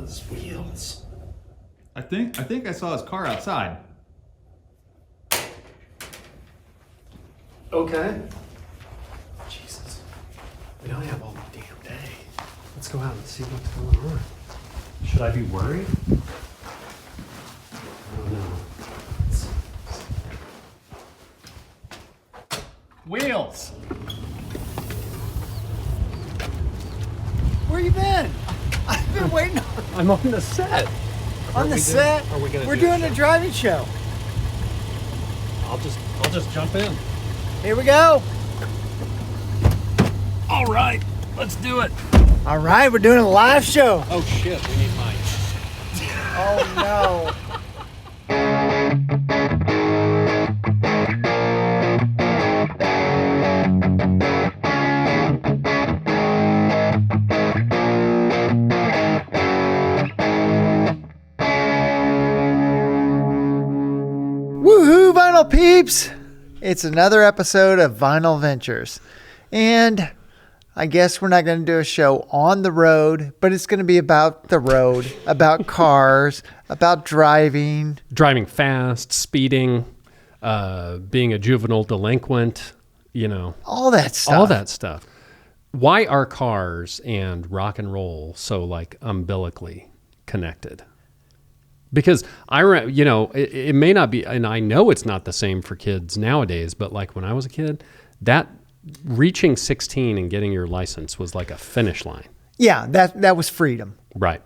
those wheels. I think I saw his car outside. Okay. Jesus. We only have all the damn day. Let's go out and see what's going on. Should I be worried? I don't know. Wheels. Where you been? I've been waiting I'm on the set. on the set. Are we gonna We're do doing a a show? driving show. I'll just jump in. Here we go. All right, let's do it. All right, we're doing a live show. Oh shit, we need mics. Oh no. Woohoo, Vinyl Peeps! It's another episode of Vinyl Ventures. And I guess we're not going to do a show on the road, but it's going to be about the road, about cars, about driving. Driving fast, speeding, being a juvenile delinquent, All that stuff. all that stuff. Why are cars and rock and roll so like umbilically connected? Because it may not be, and I know it's not the same for kids nowadays, but like when I was a kid, that reaching 16 and getting your license was like a finish line. Yeah, that was freedom. Right.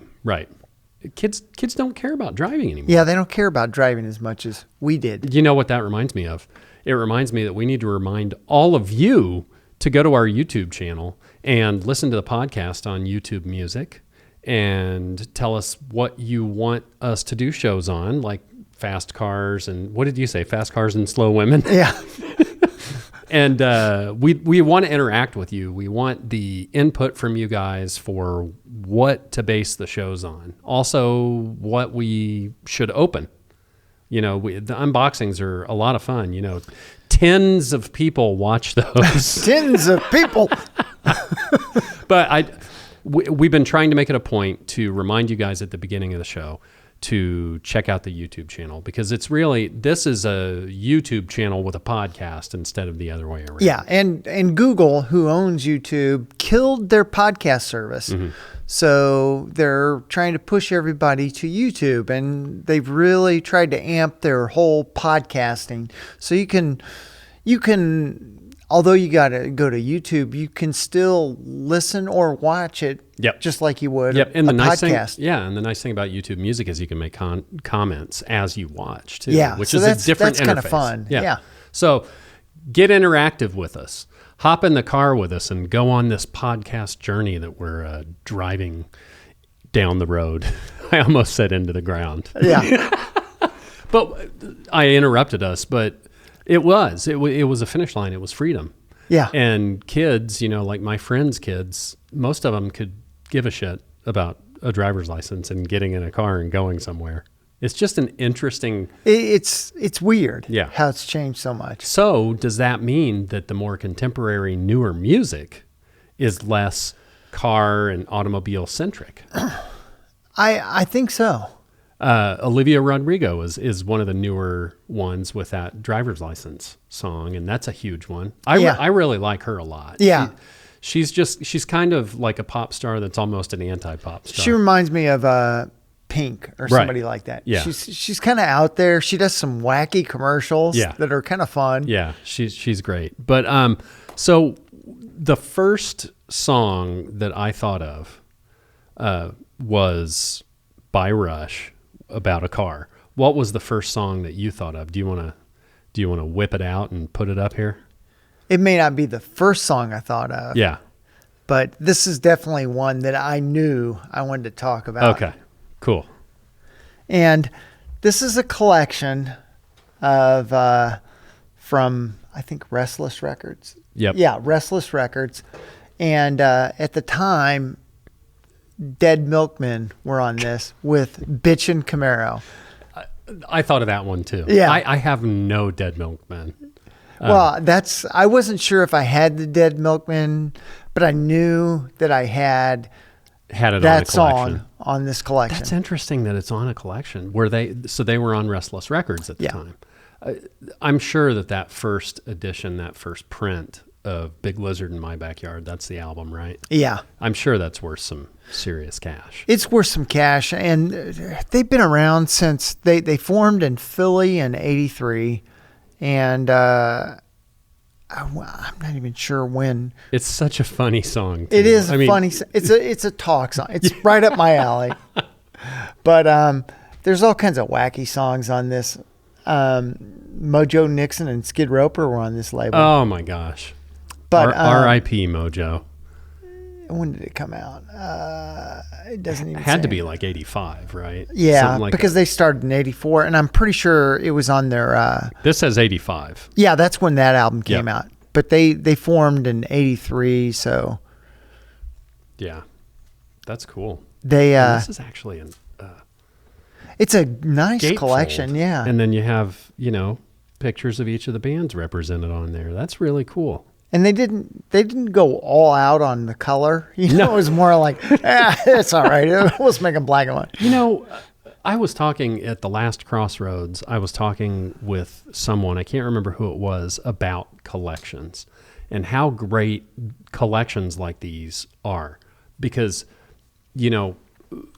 Kids don't care about driving anymore. Yeah, they don't care about driving as much as we did. You know what that reminds me of? It reminds me that we need to remind all of you to go to our YouTube channel and listen to the podcast on YouTube Music and tell us what you want us to do shows on, like fast cars and what did you say? Fast cars and slow women? Yeah. And we want to interact with you. We want the input from you guys for what to base the shows on. Also, what we should open. The unboxings are a lot of fun. Tens of people watch those. Tens of people. But we've been trying to make it a point to remind you guys at the beginning of the show to check out the YouTube channel, because this is a YouTube channel with a podcast instead of the other way around. Yeah, and Google, who owns YouTube, killed their podcast service. Mm-hmm. So they're trying to push everybody to YouTube, and they've really tried to amp their whole podcasting. So you can although you got to go to YouTube, you can still listen or watch it just like you would and a the nice podcast. and the nice thing about YouTube Music is you can make comments as you watch too, Yeah, which so is a different that's kind of interface. fun. Yeah. So get interactive with us. Hop in the car with us and go on this podcast journey that we're driving down the road. I almost said into the ground. Yeah. But I interrupted us, but it was a finish line. It was freedom. Yeah. And kids, like my friends' kids, most of them could give a shit about a driver's license and getting in a car and going somewhere. It's just an interesting... It's weird Yeah. how it's changed so much. So does that mean that the more contemporary, newer music is less car and automobile centric? I think so. Olivia Rodrigo is one of the newer ones with that driver's license song, and that's a huge one. I really like her a lot. Yeah. She's kind of like a pop star that's almost an anti-pop star. She reminds me of Pink or somebody like that. Yeah. She's kind of out there. She does some wacky commercials that are kind of fun. Yeah, she's great. But so the first song that I thought of was by Rush, about a car. What was the first song that you thought of? Do you want to whip it out and put it up here? It may not be the first song I thought of. Yeah. But this is definitely one that I knew I wanted to talk about. Okay. Cool. And this is a collection of from I think Restless Records. Yep. Yeah, Restless Records. And at the time, Dead Milkmen were on this with Bitchin' Camaro. I thought of that one too. Yeah. I have no Dead Milkmen. Well, I wasn't sure if I had the Dead Milkmen, but I knew that I had Had it that on a collection. song on this collection. That's interesting that it's on a collection. So they were on Restless Records at the time. I'm sure that first edition, that first print of Big Lizard in My Backyard, that's the album, right? Yeah. I'm sure that's worth some serious cash. It's worth some cash, and they've been around since they formed in Philly in '83, and I'm not even sure when. It's such a funny song, too. It is funny. It's a talk song. It's right up my alley. But there's all kinds of wacky songs on this. Mojo Nixon and Skid Roper were on this label. Oh my gosh! But R.I.P. Mojo. When did it come out? It doesn't even had say. to be like '85, right? Yeah, Something like because they started in '84, and I'm pretty sure it was on their. This says '85. Yeah, that's when that album came Yep. out. But they formed in '83, so Yeah, that's cool. they. And this is actually an It's a nice gatefold. collection, yeah. And then you have pictures of each of the bands represented on there. That's really cool. And they didn't go all out on the color. It was more like, it's all right. Let's make them black and white. I was talking at the last Crossroads. I was talking with someone, I can't remember who it was, about collections and how great collections like these are. Because,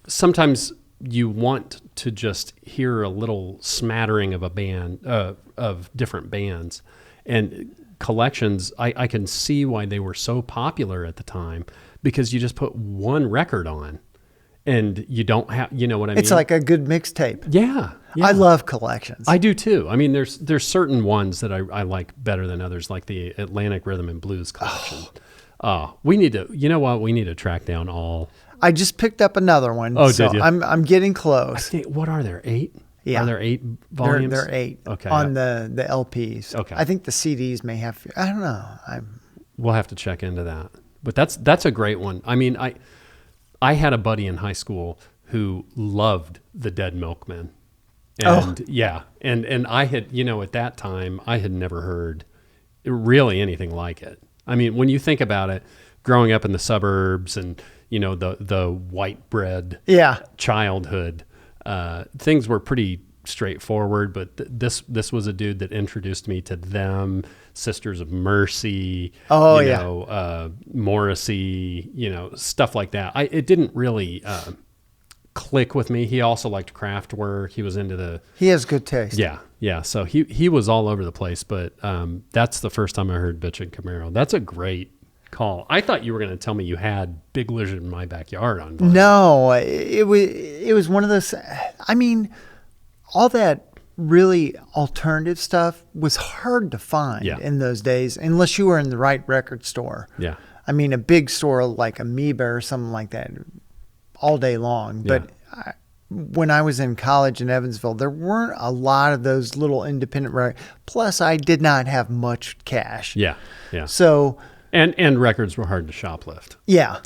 sometimes you want to just hear a little smattering of a band, of different bands. And collections, I can see why they were so popular at the time, because you just put one record on and you don't have, you know what I mean? It's like a good mixtape. Yeah. I love collections. I do too. I mean, there's certain ones that I like better than others, like the Atlantic Rhythm and Blues collection. We need to, we need to track down all. I just picked up another one. Oh, so did you? I'm getting close. What are there? 8? Yeah. Are there 8 volumes? They're 8 Okay. on the LPs. Okay. I think the CDs may have. I don't know. We'll have to check into that. But that's a great one. I mean, I had a buddy in high school who loved the Dead Milkmen. And and I had, at that time, I had never heard really anything like it. I mean, when you think about it, growing up in the suburbs and, the white bread childhood, things were pretty straightforward, but this was a dude that introduced me to them, Sisters of Mercy, Morrissey, stuff like that. It didn't really click with me. He also liked Kraftwerk. He was into He has good taste. Yeah. So he was all over the place, but that's the first time I heard Bitch and Camaro. That's a great call. I thought you were going to tell me you had Big Lizard in My Backyard on vinyl. No, it was one of those. I mean, all that really alternative stuff was hard to find in those days, unless you were in the right record store. Yeah. I mean, a big store like Amoeba or something like that, all day long. But when I was in college in Evansville, there weren't a lot of those little independent records. Plus, I did not have much cash. Yeah. So. And records were hard to shoplift. Yeah.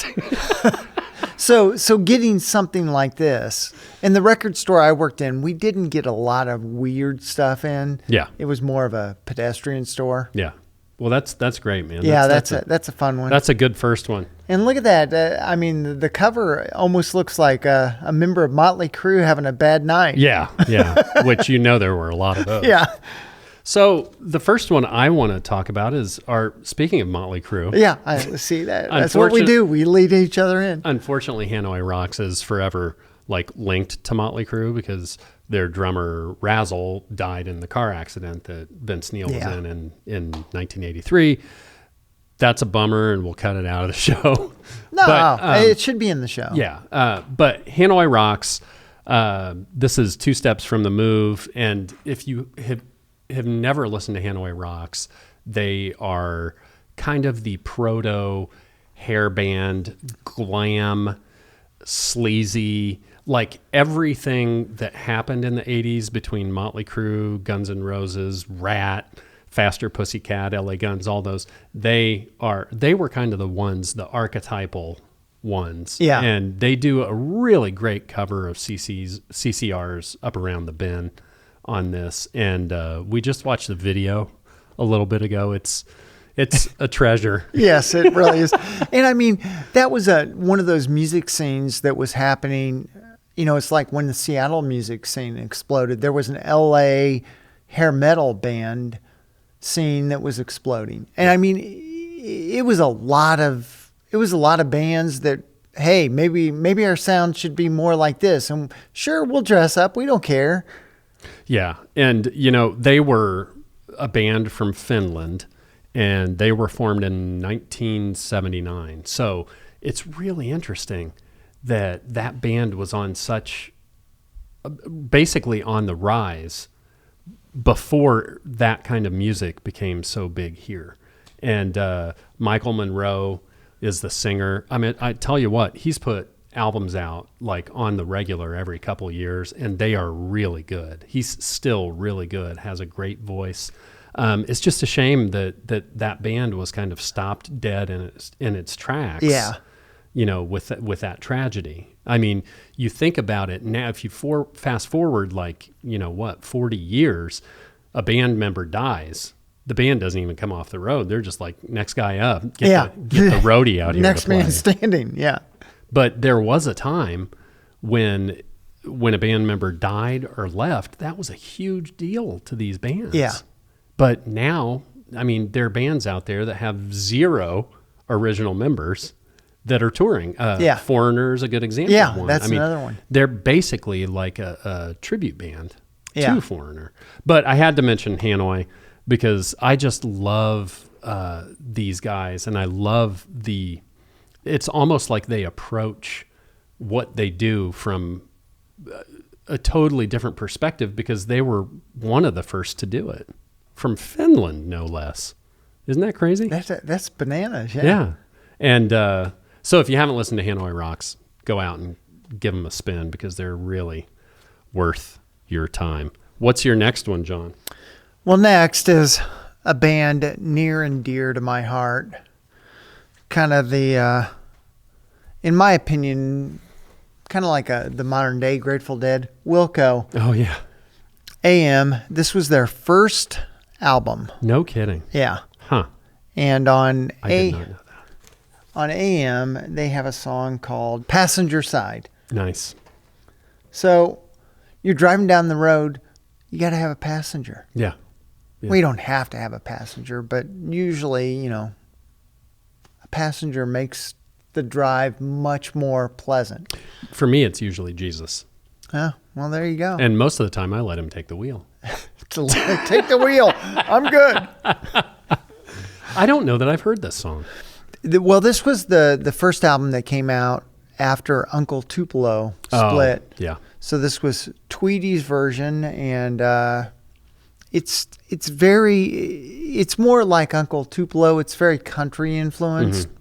So getting something like this, in the record store I worked in, we didn't get a lot of weird stuff in. Yeah. It was more of a pedestrian store. Yeah. Well, that's great, man. Yeah, that's a fun one. That's a good first one. And look at that. I mean, the cover almost looks like a member of Motley Crue having a bad night. Yeah. Which there were a lot of those. Yeah. So the first one I want to talk about is speaking of Motley Crue. Yeah, I see that. That's what we do. We lead each other in. Unfortunately, Hanoi Rocks is forever linked to Motley Crue because their drummer Razzle died in the car accident that Vince Neil was in 1983. That's a bummer, and we'll cut it out of the show. No, it should be in the show. Yeah, but Hanoi Rocks. This is Two Steps from the Move, and if you have never listened to Hanoi Rocks, they are kind of the proto hair band, glam, sleazy, like everything that happened in the 80s between Motley Crue, Guns N' Roses, Rat, Faster Pussycat, LA Guns, all those. They were kind of the ones, the archetypal ones. Yeah. And they do a really great cover of CCR's Up Around the Bend on this, and we just watched the video a little bit ago. It's It's a treasure. Yes, it really is. And I mean, that was one of those music scenes that was happening. You know, it's like when the Seattle music scene exploded. There was an LA hair metal band scene that was exploding. And I mean, it was a lot of bands that, hey, maybe our sound should be more like this. And sure, we'll dress up. We don't care. Yeah. And, you know, they were a band from Finland, and they were formed in 1979. So it's really interesting that that band was on such, basically on the rise before that kind of music became so big here. And Michael Monroe is the singer. I mean, I tell you what, he's put albums out like on the regular every couple of years, and they are really good. He's still really good, has a great voice. It's just a shame that band was kind of stopped dead in its tracks. Yeah. You know, with that tragedy. I mean, you think about it now, if you fast forward like, 40 years, a band member dies. The band doesn't even come off the road. They're just like, next guy up, get the roadie out here. Next to play. man standing. Yeah. But there was a time when a band member died or left, that was a huge deal to these bands. Yeah. But now, I mean, there are bands out there that have 0 original members that are touring. Foreigner's a good example of one. That's another one. They're basically like a tribute band Yeah. to Foreigner. But I had to mention Hanoi because I just love these guys, and I love it's almost like they approach what they do from a totally different perspective because they were one of the first to do it. From Finland, no less. Isn't that crazy? That's bananas. Yeah. Yeah. And so if you haven't listened to Hanoi Rocks, go out and give them a spin because they're really worth your time. What's your next one, John? Well, next is a band near and dear to my heart. Kind of in my opinion, kind of like the modern day Grateful Dead, Wilco. Oh, yeah. AM. This was their first album. No kidding. Yeah. Huh. And I did not know that. on AM, they have a song called Passenger Side. Nice. So you're driving down the road, you got to have a passenger. Yeah. Yeah. We don't have to have a passenger, but usually, a passenger makes the drive much more pleasant. For me, it's usually Jesus. Oh, well, there you go. And most of the time, I let him take the wheel. Take the wheel. I'm good. I don't know that I've heard this song. Well, this was the first album that came out after Uncle Tupelo split. Oh, yeah. So this was Tweedy's version, and it's more like Uncle Tupelo. It's very country influenced. Mm-hmm.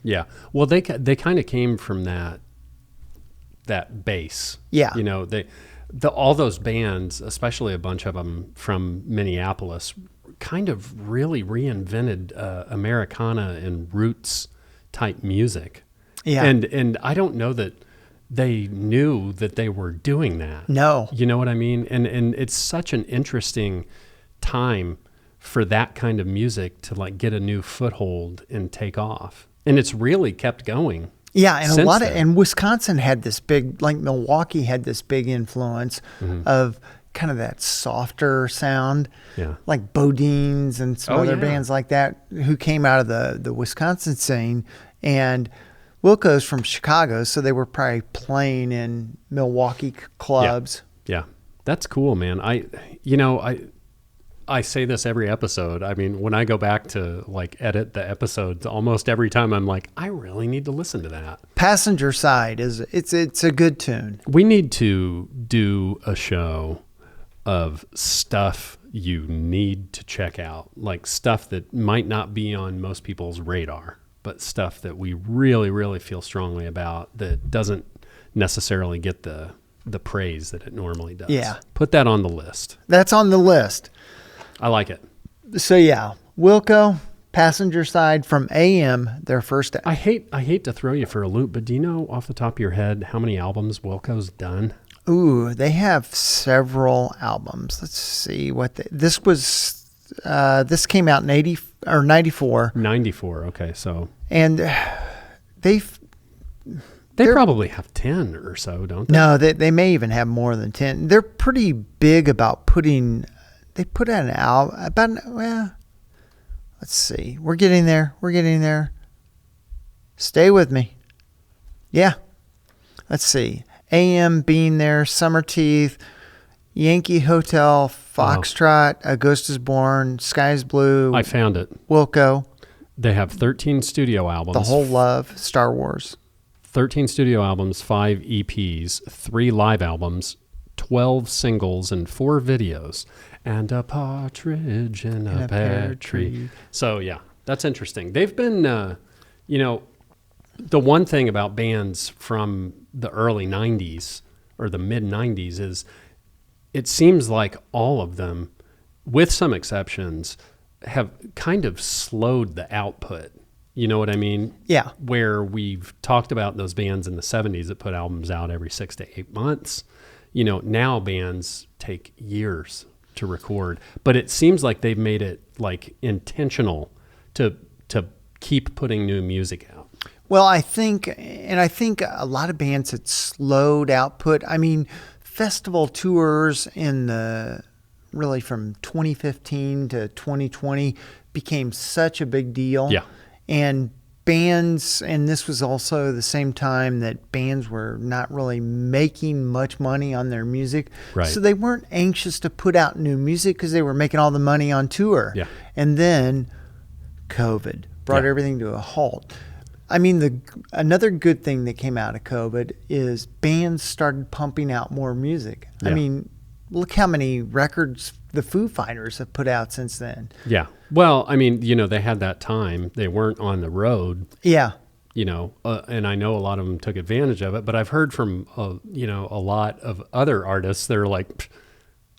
Yeah. Well, they kind of came from that base. Yeah. All those bands, especially a bunch of them from Minneapolis, kind of really reinvented Americana and roots type music. Yeah. And I don't know that they knew that they were doing that. No. You know what I mean? And it's such an interesting time for that kind of music to like get a new foothold and take off. And it's really kept going. Yeah, and since then. and Wisconsin had this big, like Milwaukee had this big influence of kind of that softer sound. Yeah. Like Bodines and some other bands like that who came out of the Wisconsin scene. And Wilco's from Chicago, so they were probably playing in Milwaukee clubs. Yeah. That's cool, man. I say this every episode. I mean, when I go back to like edit the episodes, almost every time I'm like, I really need to listen to that. Passenger Side it's a good tune. We need to do a show of stuff you need to check out, like stuff that might not be on most people's radar, but stuff that we really, really feel strongly about that doesn't necessarily get the praise that it normally does. Yeah. Put that on the list. That's on the list. I like it. So yeah, Wilco, Passenger Side from AM, their first. I hate to throw you for a loop, but do you know off the top of your head how many albums Wilco's done? Ooh, they have several albums. Let's see this was This came out in 80 or 94, 94. Okay, so and they've they They're- probably have 10 or so, don't they? no, they may even have more than 10. They're pretty big about putting. They put out an album about. Well, let's see. We're getting there. We're getting there. Stay with me. Yeah. Let's see. AM Being There, Summer Teeth, Yankee Hotel, Foxtrot, A Ghost is Born, Sky's Blue, I found it. Wilco, They have 13 studio albums. The Whole Love, Star Wars. 13 studio albums, 5 EPs, 3 live albums, 12 singles, and 4 videos, and a partridge in a pear tree. So, yeah, that's interesting. They've been, the one thing about bands from the early 90s or the mid 90s is it seems like all of them, with some exceptions, have kind of slowed the output. You know what I mean? Yeah. Where we've talked about those bands in the 70s that put albums out every 6 to 8 months. Now bands take years to record, but it seems like they've made it like intentional to keep putting new music out. Well, I think a lot of bands had slowed output. I mean, festival tours really from 2015 to 2020 became such a big deal. Yeah. And bands, and this was also the same time that bands were not really making much money on their music. Right. So they weren't anxious to put out new music because they were making all the money on tour. Yeah. And then COVID brought Yeah. everything to a halt. I mean, another good thing that came out of COVID is bands started pumping out more music. I Yeah. mean, look how many records the Foo Fighters have put out since then. Yeah. Well, I mean, they had that time. They weren't on the road, Yeah. and I know a lot of them took advantage of it, but I've heard from, a lot of other artists that are like, "Pfft,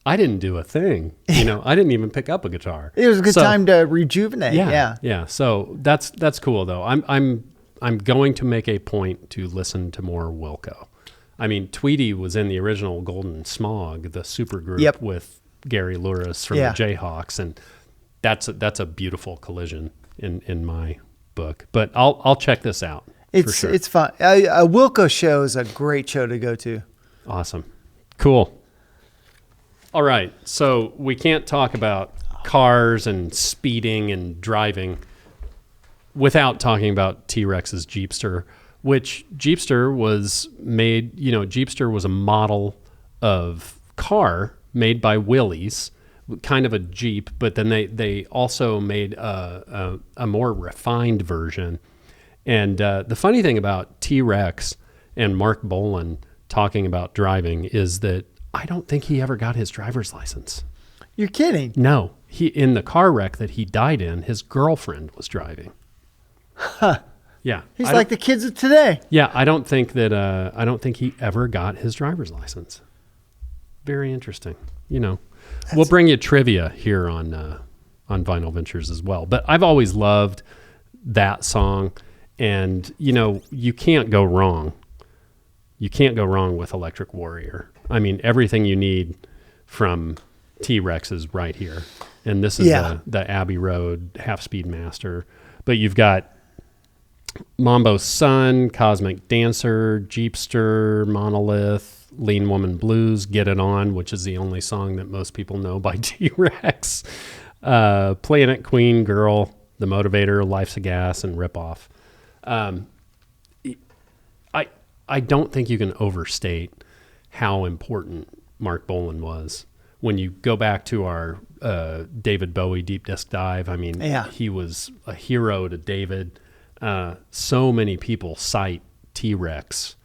I didn't do a thing. I didn't even pick up a guitar." It was a good So- time to rejuvenate. Yeah. Yeah. So that's cool though. I'm going to make a point to listen to more Wilco. I mean, Tweety was in the original Golden Smog, the supergroup Yep. with Gary Louris from Yeah. the Jayhawks, and that's a beautiful collision in my book. But I'll check this out. For sure. It's fun. A Wilco show is a great show to go to. Awesome. Cool. All right. So we can't talk about cars and speeding and driving without talking about T-Rex's Jeepster, which Jeepster was made, Jeepster was a model of car made by Willys, kind of a Jeep, but then they also made a more refined version. And the funny thing about T-Rex and Mark Bolan talking about driving is that I don't think he ever got his driver's license. You're kidding. No, in the car wreck that he died in, his girlfriend was driving. Yeah. He's like the kids of today. Yeah, I don't think he ever got his driver's license. Very interesting. We'll bring you trivia here on Vinyl Ventures as well. But I've always loved that song, and you can't go wrong. You can't go wrong with Electric Warrior. I mean, everything you need from T-Rex is right here, and this is the Abbey Road half-speed master. But you've got Mambo Sun, Cosmic Dancer, Jeepster, Monolith, Lean Woman Blues, Get It On, which is the only song that most people know by T-Rex, Planet Queen, Girl, The Motivator, Life's a Gas, and Rip Off. I don't think you can overstate how important Mark Bolan was. When you go back to our David Bowie Deep Disc Dive, I mean, he was a hero to David. So many people cite T-Rex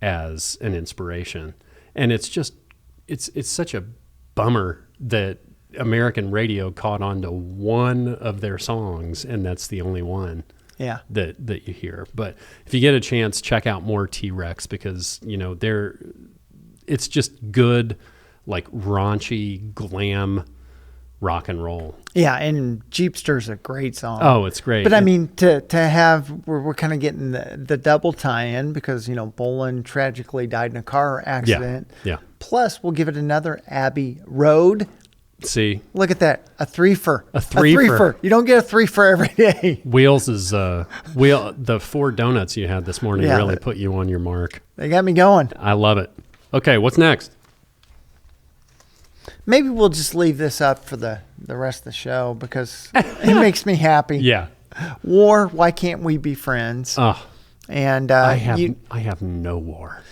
as an inspiration, and it's such a bummer that American radio caught on to one of their songs, and that's the only one that you hear. But if you get a chance, check out more T-Rex, because it's just good, like raunchy glam rock and roll. Yeah, and Jeepster's a great song. Oh, it's great. But I mean, to have, we're kind of getting the double tie-in, because Bolan tragically died in a car accident. Yeah. Plus, we'll give it another Abbey Road See, Look at that. A three for. A three for. You don't get a 3 for every day. Wheels is the 4 donuts you had this morning Yeah, really but- put you on your mark. They got me going. I love it. Okay, what's next? Maybe we'll just leave this up for the rest of the show because it makes me happy. Yeah. War, why can't we be friends? Oh, And I have no war.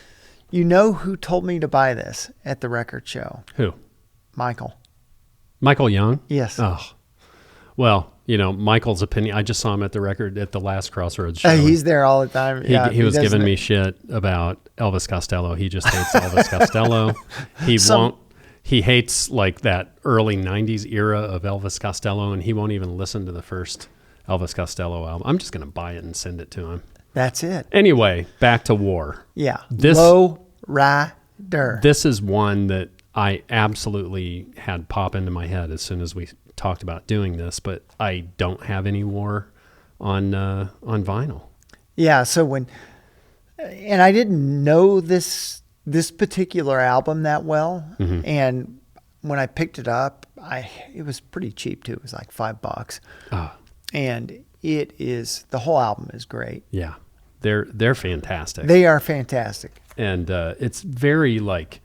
you know who told me to buy this at the record show? Who? Michael. Michael Young? Yes. Oh, well, Michael's opinion. I just saw him at the last Crossroads show. He's there all the time. He was doesn't- giving me shit about Elvis Costello. He just hates Elvis Costello. He hates like that early 90s era of Elvis Costello, and he won't even listen to the first Elvis Costello album. I'm just going to buy it and send it to him. That's it. Anyway, back to war. Yeah. This- Low rider. This is one that I absolutely had pop into my head as soon as we talked about doing this, but I don't have any war on vinyl. Yeah. So and I didn't know this particular album that well. Mm-hmm. And when I picked it up, it was pretty cheap too. It was like $5. Ah. And the whole album is great. Yeah, they're fantastic. They are fantastic. And it's very like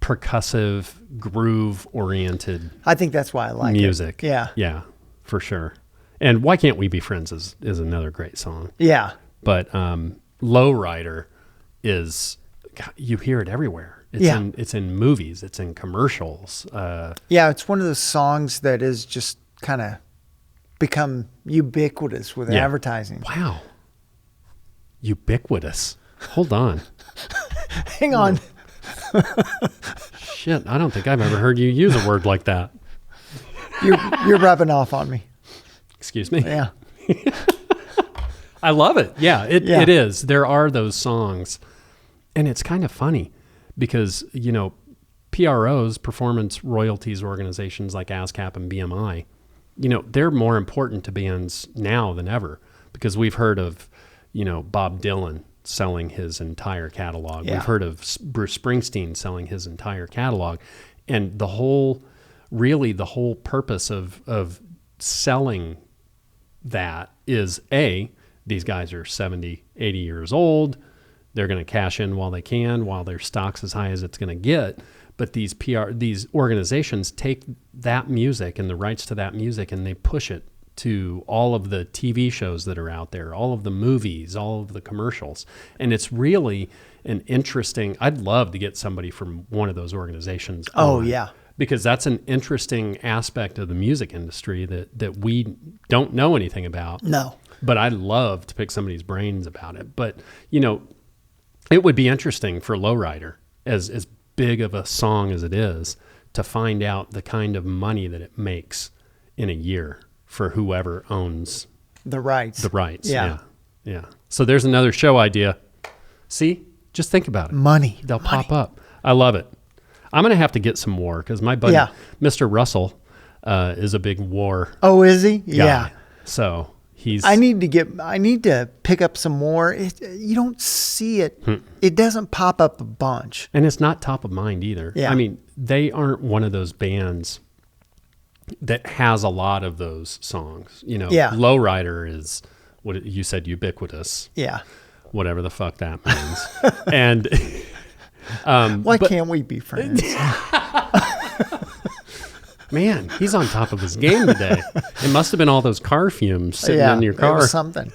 percussive, groove oriented I think that's why I like music. it. Yeah. Yeah, for sure. And Why Can't We Be Friends is another great song. Yeah. But Lowrider is, God, you hear it everywhere. It's in movies. It's in commercials. Yeah. It's one of those songs that is just kind of become ubiquitous with Yeah. advertising. Wow. Ubiquitous. Hold on. Hang on. Shit, I don't think I've ever heard you use a word like that. You're rubbing off on me. Excuse me. Yeah. I love it. Yeah, Yeah. it is. There are those songs. And it's kind of funny because, PROs, performance royalties organizations like ASCAP and BMI, they're more important to bands now than ever because we've heard of, Bob Dylan selling his entire catalog. Yeah. We've heard of Bruce Springsteen selling his entire catalog. And the whole purpose of selling that is these guys are 70, 80 years old. They're going to cash in while they can, while their stock's as high as it's going to get. But these organizations take that music and the rights to that music and they push it to all of the TV shows that are out there, all of the movies, all of the commercials. And it's really an interesting, I'd love to get somebody from one of those organizations. Oh, on, yeah. because that's an interesting aspect of the music industry that we don't know anything about. No. But I'd love to pick somebody's brains about it. But, it would be interesting for Lowrider, as big of a song as it is, to find out the kind of money that it makes in a year for whoever owns The rights. the rights. Yeah. Yeah. So there's another show idea. See? Just think about it. Money. They'll Money. pop up. I love it. I'm going to have to get some more because my buddy, Yeah. Mr. Russell, is a big war Oh, is he? guy. Yeah. So he's... I need to pick up some more. You don't see it. It doesn't pop up a bunch. And it's not top of mind either. Yeah. I mean, they aren't one of those bands that has a lot of those songs. Yeah. Lowrider is what you said, ubiquitous, Yeah. whatever the fuck that means. And Why can't we be friends? man, he's on top of his game today. It must have been all those car fumes sitting in your It car. was something.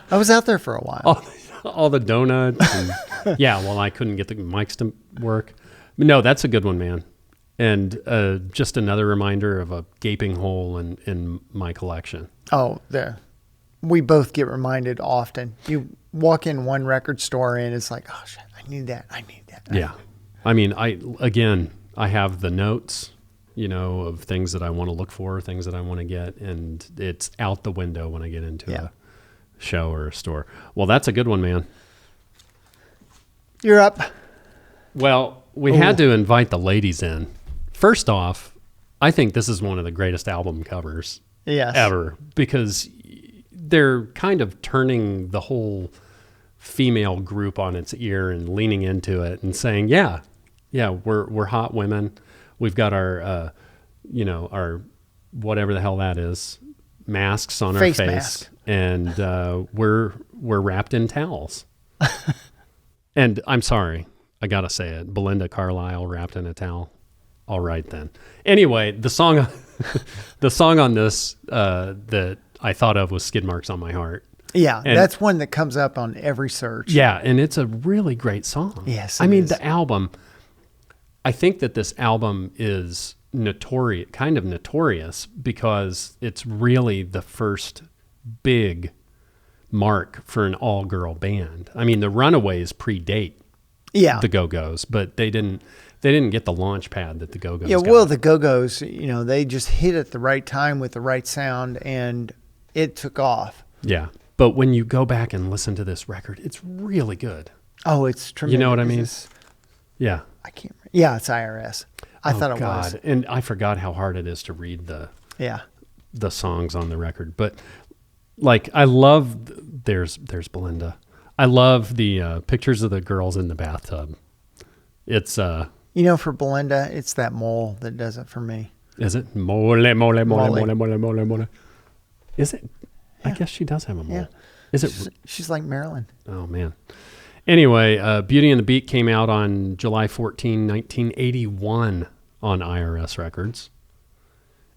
I was out there for a while. All the donuts. And, yeah, well, I couldn't get the mics to work. But no, that's a good one, man. And just another reminder of a gaping hole in my collection. Oh, there. We both get reminded often. You walk in one record store and it's like, oh shit, I need that. I need that. Yeah. I mean, I have the notes, of things that I want to look for, things that I want to get, and it's out the window when I get into a show or a store. Well, that's a good one, man. You're up. Well, we had to invite the ladies in. First off, I think this is one of the greatest album covers Yes. ever because they're kind of turning the whole female group on its ear and leaning into it and saying, yeah, we're hot women. We've got our, our whatever the hell that is, masks on Face our face, mask. and we're wrapped in towels. And I'm sorry, I gotta say it, Belinda Carlisle wrapped in a towel. All right then. Anyway, the song on this that I thought of was "Skid Marks on My Heart." Yeah, And- that's one that comes up on every search. Yeah, and it's a really great song. Yes, I it mean is. the album. I think that this album is kind of notorious because it's really the first big mark for an all-girl band. I mean, the Runaways predate Yeah. the Go-Go's, but they didn't get the launch pad that the Go-Go's Yeah, got. well, the Go-Go's, they just hit at the right time with the right sound, and it took off. Yeah. But when you go back and listen to this record, it's really good. Oh, it's tremendous. You know what I mean? It's- Yeah. I can't. Yeah, it's IRS. I thought it God. was. And I forgot how hard it is to read Yeah. the songs on the record. But like, I love, there's Belinda. I love the pictures of the girls in the bathtub. It's, For Belinda, it's that mole that does it for me. is it? Mole, mole, mole, Mole. mole, mole, mole, mole. Is it? I guess she does have a mole. Yeah. Is it? She's like Marilyn. Oh, man. Anyway, Beauty and the Beat came out on July 14, 1981 on IRS Records,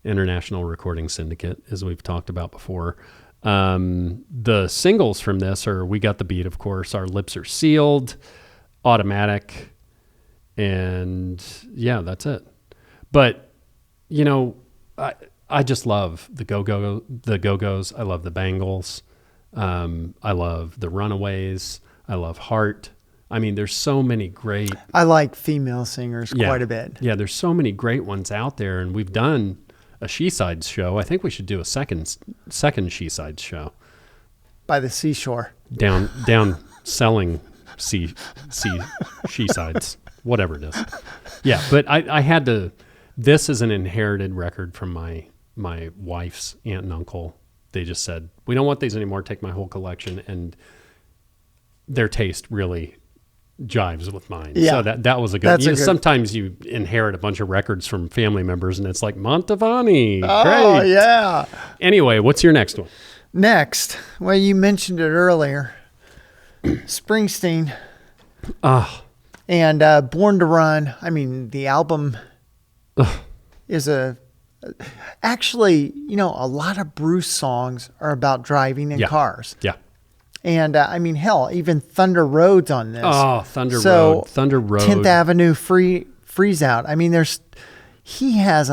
International Recording Syndicate, as we've talked about before. The singles from this are We Got the Beat, of course, Our Lips Are Sealed, Automatic, and yeah, that's it. But, I just love the Go-Go's. I love the Bangles. I love the Runaways. I love Heart. I mean, there's so many great. I like female singers quite a bit. Yeah, there's so many great ones out there, and we've done a She-Sides show. I think we should do a second She-Sides show. By the seashore. Down selling She-Sides, whatever it is. Yeah, but I had to. This is an inherited record from my wife's aunt and uncle. They just said, we don't want these anymore. Take my whole collection. And their taste really jives with mine. Yeah. So that was a good. That's a good- Sometimes you inherit a bunch of records from family members, and it's like Montavani. Oh, Great. yeah. Anyway, what's your next one? Next, well, you mentioned it earlier. Springsteen and Born to Run. I mean, the album is actually, a lot of Bruce songs are about driving in Yeah. cars. Yeah. And hell, even Thunder Road's on this. Oh, Thunder Road. 10th Avenue Freeze Out. I mean, he has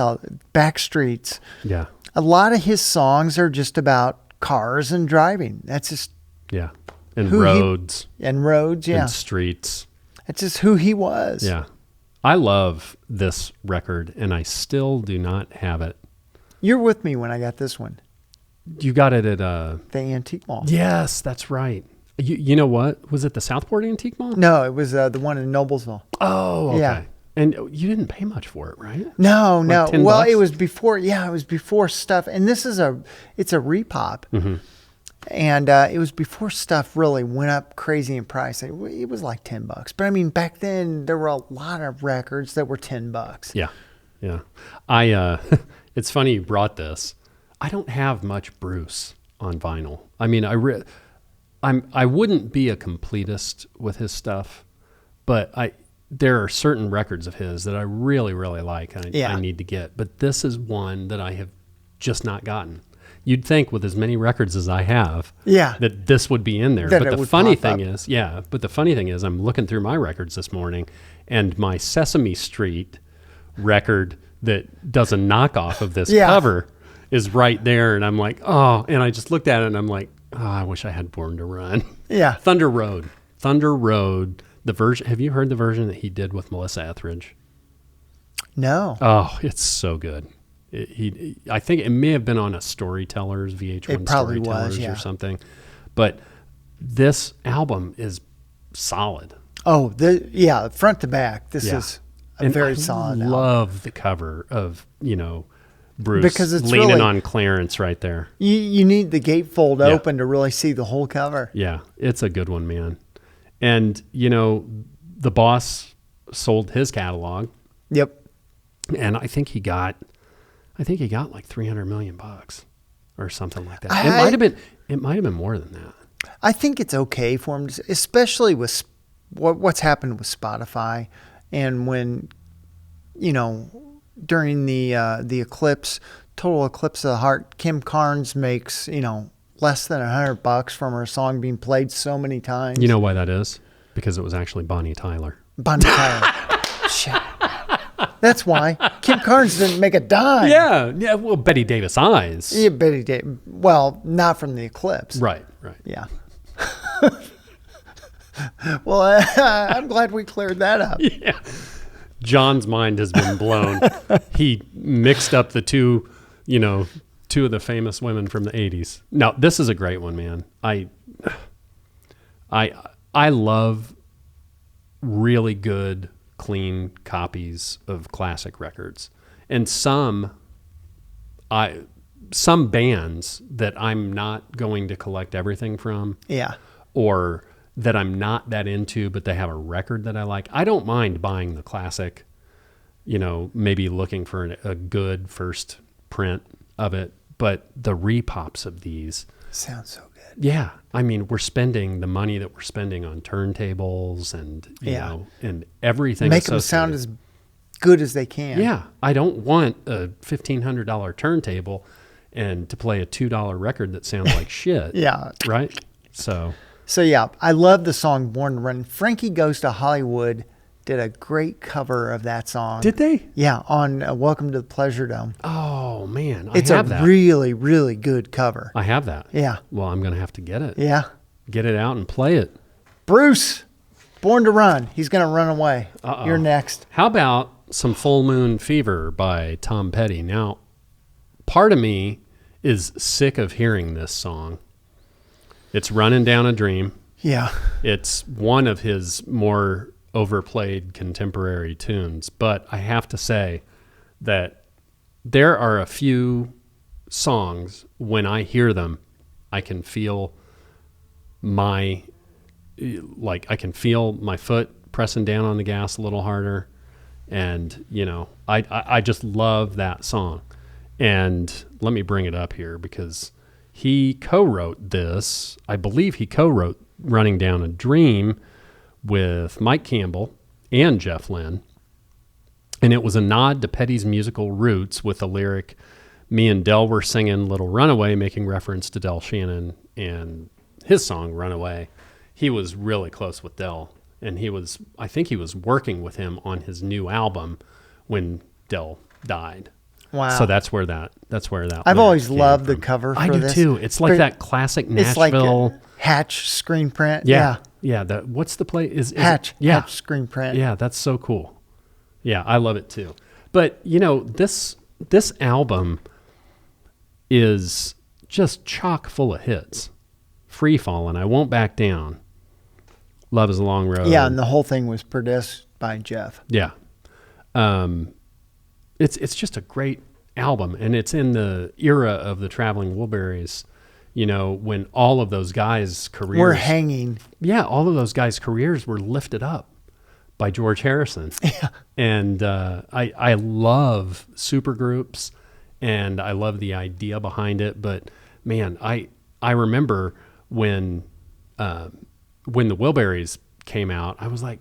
Backstreets. Yeah. A lot of his songs are just about cars and driving. That's just, Yeah. And Who he- roads and roads. Yeah. and streets. That's just who he was. Yeah. I love this record, and I still do not have it. You're with me when I got this one, You got it at the Antique Mall. Yes, that's right. You know what? Was it the Southport Antique Mall? No, it was the one in Noblesville. Oh, okay. Yeah. And you didn't pay much for it, right? No. $10? Well, it was before. Yeah, it was before stuff. And this is it's a repop. Mm-hmm. And it was before stuff really went up crazy in price. It was like $10. But I mean, back then there were a lot of records that were $10. Yeah. Yeah. It's funny you brought this. I don't have much Bruce on vinyl. I mean, I wouldn't be a completist with his stuff, but there are certain records of his that I really, really like and I need to get. But this is one that I have just not gotten. You'd think with as many records as I have, Yeah. that this would be in there. That But it the would funny pop thing up. is, I'm looking through my records this morning, and my Sesame Street record that does a knockoff of this Yeah. cover is right there, and I'm like, oh, and I just looked at it, and I'm like, oh, I wish I had Born to Run. Yeah. Thunder Road, the version. Have you heard the version that he did with Melissa Etheridge? No. Oh, it's so good. I think it may have been on a Storytellers, VH1 It probably was, Storytellers yeah. or something. But this album is solid. Oh, front to back. This Yeah. is a And very I solid album. love the cover of, Bruce Because it's leaning really- on Clarence right there. You need the gatefold Yeah. open to really see the whole cover. Yeah, it's a good one, man. And, the boss sold his catalog. Yep. and I think he got like $300 million or something like that. I- It might have been more than that. I think it's okay for him, especially with what's happened with Spotify, and when, during the eclipse, total eclipse of the heart, Kim Carnes makes less than $100 from her song being played so many times. You know why that is? Because it was actually Bonnie Tyler. Bonnie Tyler. Shit. That's why Kim Carnes didn't make a dime. Yeah. Well, Betty Davis Eyes. Yeah, Betty did. Well, not from the eclipse. Right. Yeah. Well, I'm glad we cleared that up. Yeah. John's mind has been blown. He mixed up the two of the famous women from the 80s. Now, this is a great one, man. I love really good, clean copies of classic records. And some bands that I'm not going to collect everything from, Yeah. or that I'm not that into, but they have a record that I like. I don't mind buying the classic, maybe looking for a good first print of it, but the repops of these. Sounds so good. Yeah. I mean, we're spending the money that we're spending on turntables and, and everything. Make them sound as good as they can. Yeah. I don't want a $1,500 turntable and to play a $2 record that sounds like shit. Yeah. Right? So yeah, I love the song Born to Run. Frankie Goes to Hollywood did a great cover of that song. did they? Yeah, on Welcome to the Pleasure Dome. Oh, man. It's I have a that. really, really good cover. I have that. Yeah. Well, I'm going to have to get it. Yeah. Get it out and play it. Bruce, Born to Run. He's going to run away. Uh-oh. You're next. How about some Full Moon Fever by Tom Petty? Now, part of me is sick of hearing this song. It's Running Down a Dream. Yeah. It's one of his more overplayed contemporary tunes, but I have to say that there are a few songs when I hear them, I can feel my foot pressing down on the gas a little harder, and I just love that song. And let me bring it up here because he co-wrote this. I believe he co-wrote Running Down a Dream with Mike Campbell and Jeff Lynne. And it was a nod to Petty's musical roots with the lyric, "Me and Del were singing Little Runaway," making reference to Del Shannon and his song Runaway. He was really close with Del, and I think he was working with him on his new album when Del died. Wow. So that's where that I've always lyric loved came the from. cover for I do this. too. It's like But that classic It's like Nashville. a Hatch screen print. Yeah. What's the play? Is Hatch. it, yeah. Hatch screen print. Yeah, that's so cool. Yeah, I love it too. But this album is just chock full of hits. Free Fallin', I Won't Back Down, Love Is a Long Road. Yeah, and the whole thing was produced by Jeff. Yeah. It's just a great album, and it's in the era of the Traveling Wilburys, when all of those guys' careers We're hanging. Yeah, all of those guys' careers were lifted up by George Harrison. Yeah. And I love supergroups, and I love the idea behind it. But man, I remember when the Wilburys came out, I was like,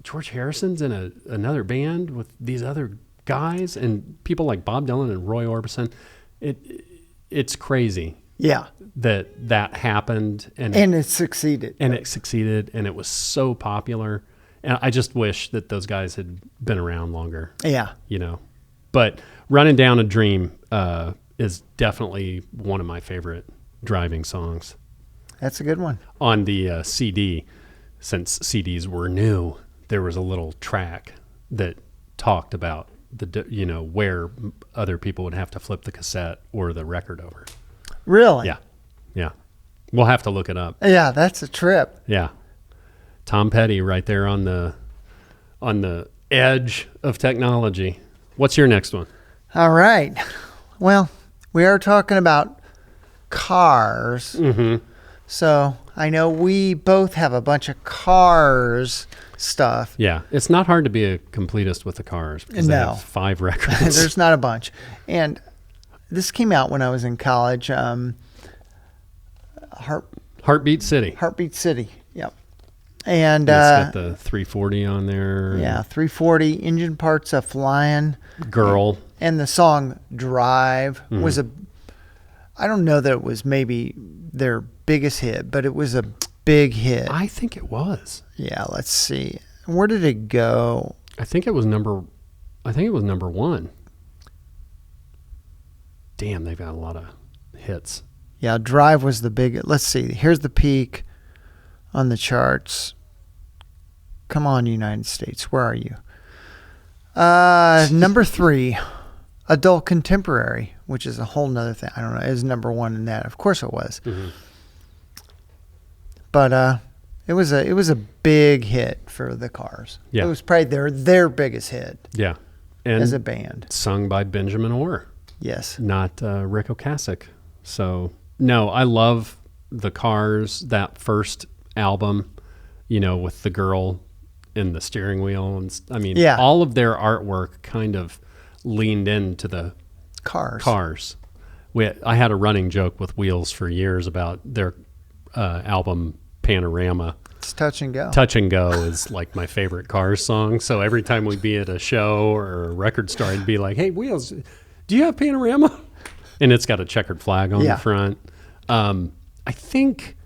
George Harrison's in another band with these other guys, and people like Bob Dylan and Roy Orbison. It's crazy. Yeah. That happened, and it succeeded. and it succeeded, and it was so popular. And I just wish that those guys had been around longer. Yeah. But Running Down a Dream is definitely one of my favorite driving songs. That's a good one. On the CD, since CDs were new, there was a little track that talked about where other people would have to flip the cassette or the record over. Really? Yeah. We'll have to look it up. Yeah, that's a trip. Yeah. Tom Petty right there on the edge of technology. What's your next one? All right. Well, we are talking about cars. Mm-hmm. So we both have a bunch of cars stuff. Yeah, it's not hard to be a completist with the cars because they No. have 5 records. There's not a bunch. And this came out when I was in college. Heartbeat City. Heartbeat City. Yep. And It's got the 340 on there. yeah, 340 engine parts a flying. Girl. And the song Drive Mm-hmm. was I don't know that it was maybe their biggest hit, but it was a big hit. I think it was. Yeah, let's see. Where did it go? I think it was number 1. Damn, they've got a lot of hits. Yeah, Drive was the big. Let's see. Here's the peak on the charts. Come on, United States. Where are you? Number 3, Adult Contemporary, which is a whole nother thing. I don't know. It was number 1 in that. Of course it was. Mm-hmm. But it was a big hit for the Cars. Yeah. It was probably their biggest hit Yeah. And as a band. sung by Benjamin Orr, Yes. not Rick Ocasek. So, no, I love the Cars, that first album, with the girl in the steering wheel. And Yeah. all of their artwork kind of leaned into the Cars. I had a running joke with Wheels for years about their album Panorama. It's touch and go. Touch and Go is like my favorite Cars song. So every time we'd be at a show or a record store, I'd be like, "Hey, Wheels, do you have Panorama?" And it's got a checkered flag on Yeah. the front. I think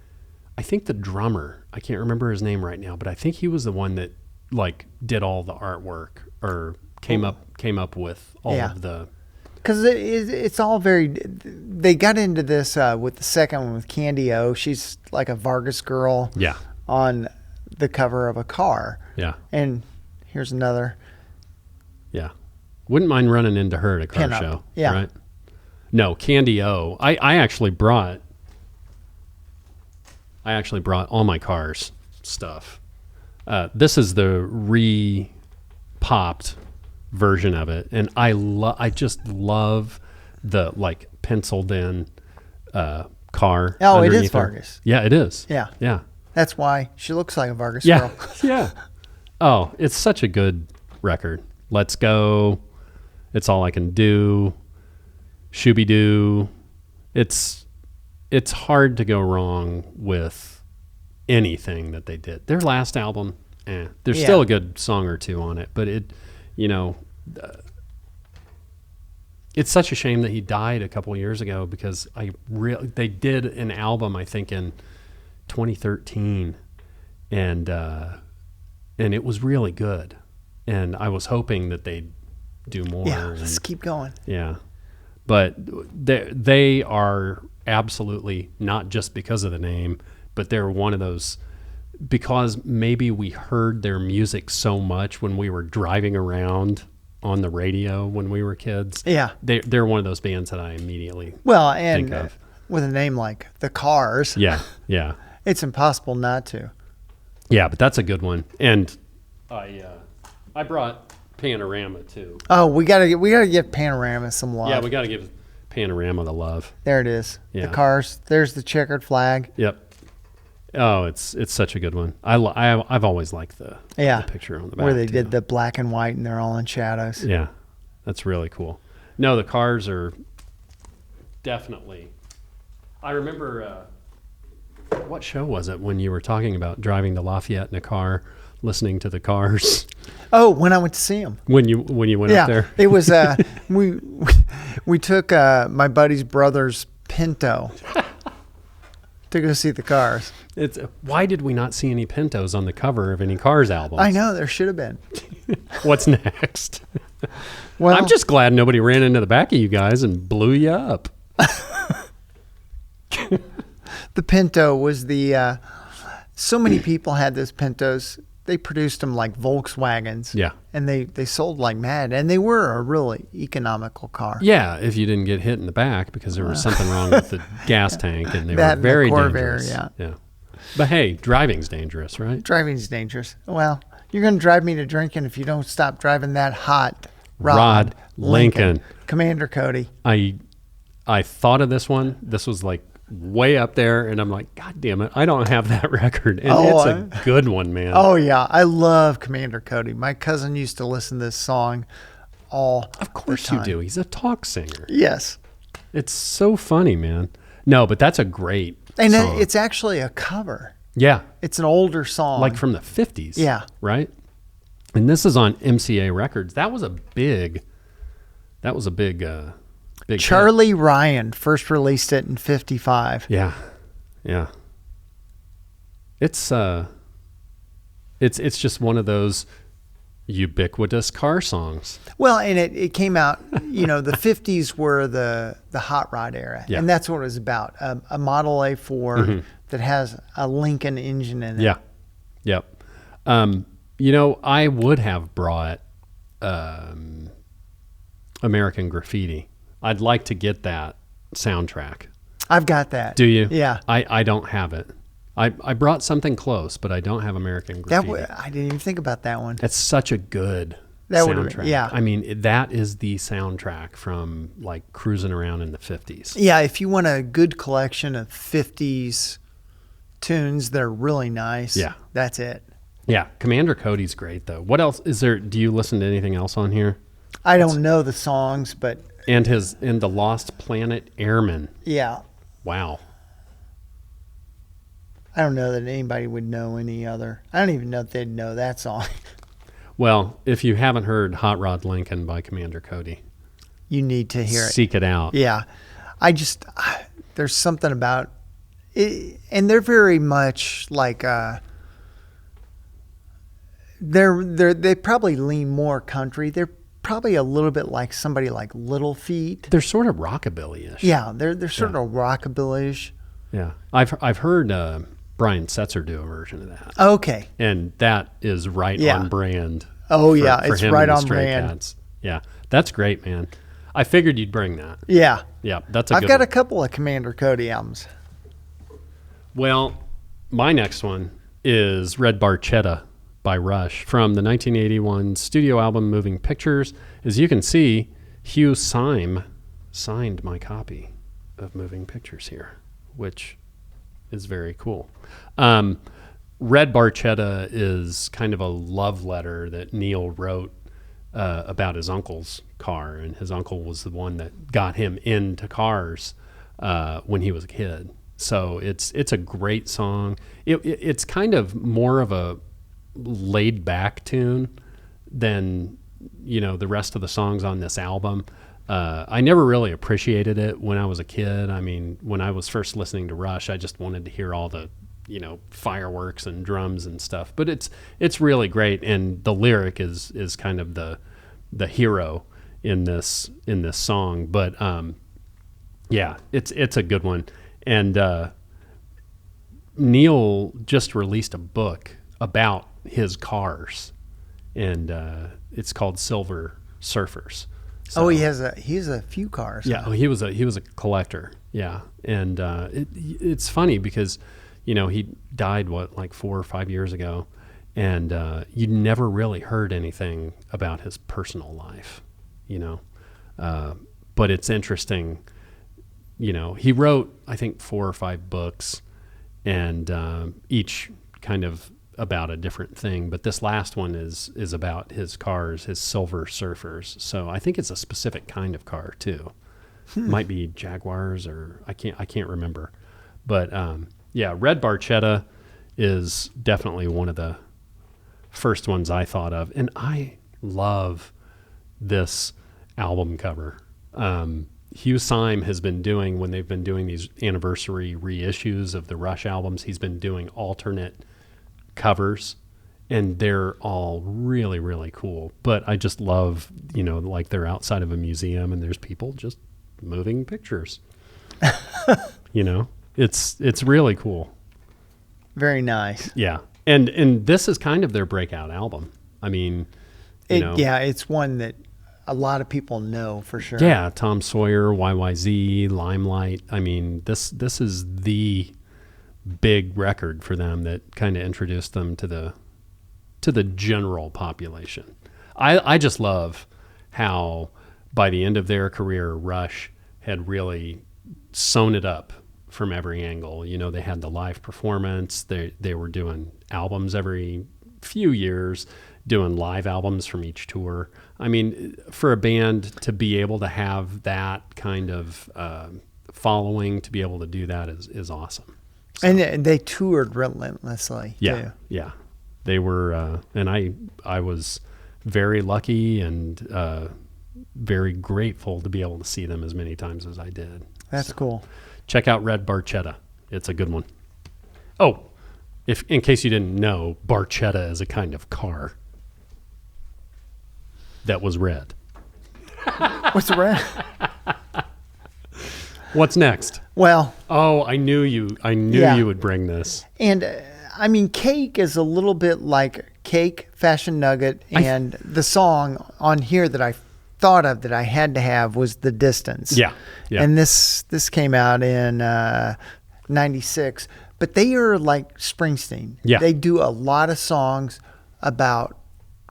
the drummer, I can't remember his name right now, but I think he was the one that like did all the artwork or came up with all Yeah. of the. Because it's all very. They got into this with the second one with Candy O. She's like a Vargas girl Yeah. on the cover of a car. Yeah. And here's another. Yeah. Wouldn't mind running into her at a car Pinup. show. Yeah. Right? No, Candy O. I actually brought all my Cars stuff. This is the re-popped version of it, and I just love the like penciled in car. Oh, it is underneath her. Vargas. Yeah, it is. Yeah. Yeah. That's why she looks like a Vargas Yeah. girl. Yeah. Oh, it's such a good record. Let's Go. It's All I Can Do. Shooby Doo. It's hard to go wrong with anything that they did. Their last album, there's Yeah. still a good song or two on it, but it's such a shame that he died a couple years ago because they did an album, I think, in 2013, and it was really good, and I was hoping that they'd do more. Yeah, and, let's keep going. yeah, but they are absolutely not just because of the name, but they're one of those because maybe we heard their music so much when we were driving around on the radio when we were kids. Yeah. They're one of those bands that I immediately Well, think and of. with a name like the Cars, Yeah. it's impossible not to. Yeah, but that's a good one. And I brought Panorama too. Oh, we gotta give Panorama some love. Yeah, we got to give Panorama the love. There it is. Yeah. The Cars. There's the checkered flag. Yep. Oh, it's such a good one. I've always liked the picture on the back where they too. did the black and white and they're all in shadows. Yeah, that's really cool. No, the Cars are definitely. I remember what show was it when you were talking about driving to Lafayette in a car, listening to the Cars Oh, when I went to see them. when you went up there? It was we took my buddy's brother's Pinto to go see the Cars. It's why did we not see any Pintos on the cover of any Cars albums? I know there should have been. What's next? Well, I'm just glad nobody ran into the back of you guys and blew you up. the Pinto was the. So many people had those Pintos. They produced them like Volkswagens. Yeah. And they sold like mad, and they were a really economical car. Yeah, if you didn't get hit in the back because there was something wrong with the gas tank and they That were very and the Corvair, dangerous. Yeah. But hey, driving's dangerous, right? Driving's dangerous. Well, you're going to drive me to drinking if you don't stop driving that hot Rod Lincoln. Commander Cody. I thought of this one. This was like way up there, and I'm like, God damn it, I don't have that record. And Oh, it's a good one, man. Oh yeah, I love Commander Cody. My cousin used to listen to this song all of course the you time. do. He's a talk singer. Yes, It's so funny, man. No, but that's a great and song. it's actually a cover. Yeah, It's an older song, like from the 50s. Yeah. Right? And this is on MCA Records. That was a big big hit. Charlie Ryan first released it in '55. Yeah. Yeah. It's just one of those ubiquitous car songs. Well, and it came out, the 50s were the hot rod era. Yeah. And that's what it was about. A Model A4 that has a Lincoln engine in it. Yeah. Yep. I would have brought American Graffiti. I'd like to get that soundtrack. I've got that. Do you? Yeah. I don't have it. I brought something close, but I don't have American Graffiti. I didn't even think about that one. It's such a good That would've soundtrack. been- yeah. I mean, that is the soundtrack from like cruising around in the 50s. Yeah, if you want a good collection of 50s tunes that are really nice, Yeah. that's it. Yeah, Commander Cody's great though. What else is there? Do you listen to anything else on here? I don't know the songs, but And the Lost Planet Airmen. yeah, Wow. I don't know that anybody would know any other. I don't even know if they'd know that song. Well, if you haven't heard Hot Rod Lincoln by Commander Cody, You need to hear it. seek it out. Yeah, there's something about it, and they're very much like they probably lean more country. They're probably a little bit like somebody like Little Feat. They're sort of rockabilly-ish. Yeah, they're sort of rockabilly-ish. Yeah. I've heard Brian Setzer do a version of that. Okay. And that is right Yeah. on brand. Oh, yeah, it's him right and the on Stray brand. Cats. Yeah. That's great, man. I figured you'd bring that. Yeah. Yeah, that's a I've good got one. a couple of Commander Cody albums. Well, my next one is Red Barchetta by Rush from the 1981 studio album Moving Pictures. As you can see, Hugh Syme signed my copy of Moving Pictures here, which is very cool. Red Barchetta is kind of a love letter that Neil wrote about his uncle's car, and his uncle was the one that got him into cars when he was a kid. So it's a great song. It's kind of more of a laid back tune than the rest of the songs on this album. I never really appreciated it when I was a kid. I mean, when I was first listening to Rush, I just wanted to hear all the fireworks and drums and stuff. But it's really great, and the lyric is kind of the hero in this song. But yeah, it's a good one. And Neil just released a book about his cars, and it's called Silver Surfers. So, He has a few cars. yeah, he was a collector. Yeah, and it's funny because he died like 4 or 5 years ago, and you never really heard anything about his personal life, but it's interesting. He wrote, I think, 4 or 5 books, and each kind of about a different thing. But this last one is about his cars, his Silver Surfers. So I think it's a specific kind of car too. Might be Jaguars, or I can't remember. But yeah, Red Barchetta is definitely one of the first ones I thought of, and I love this album cover. Hugh Syme has been doing, when they've been doing these anniversary reissues of the Rush albums, he's been doing alternate covers, and they're all really, really cool. But I just love, like they're outside of a museum and there's people just moving pictures. It's really cool. Very nice. Yeah. And this is kind of their breakout album. I mean, Yeah, it's one that a lot of people know for sure. Yeah, Tom Sawyer, YYZ, Limelight. I mean, this is the big record for them that kind of introduced them to the general population. I just love how by the end of their career, Rush had really sewn it up from every angle. You know, they had the live performance. They were doing albums every few years, doing live albums from each tour. I mean, for a band to be able to have that kind of following, to be able to do that is awesome. So, And they toured relentlessly. yeah, too. yeah. They were, and I was very lucky and very grateful to be able to see them as many times as I did. That's cool. Check out Red Barchetta. It's a good one. Oh, if in case you didn't know, Barchetta is a kind of car that was red. What's the rest? What's next? Well, Oh, I knew you Yeah. you would bring this. and I mean, Cake is a little bit like Cake, Fashion Nugget, and the song on here that I thought of that I had to have was The Distance. Yeah. Yeah. And this came out in 96, but they are like Springsteen. Yeah. They do a lot of songs about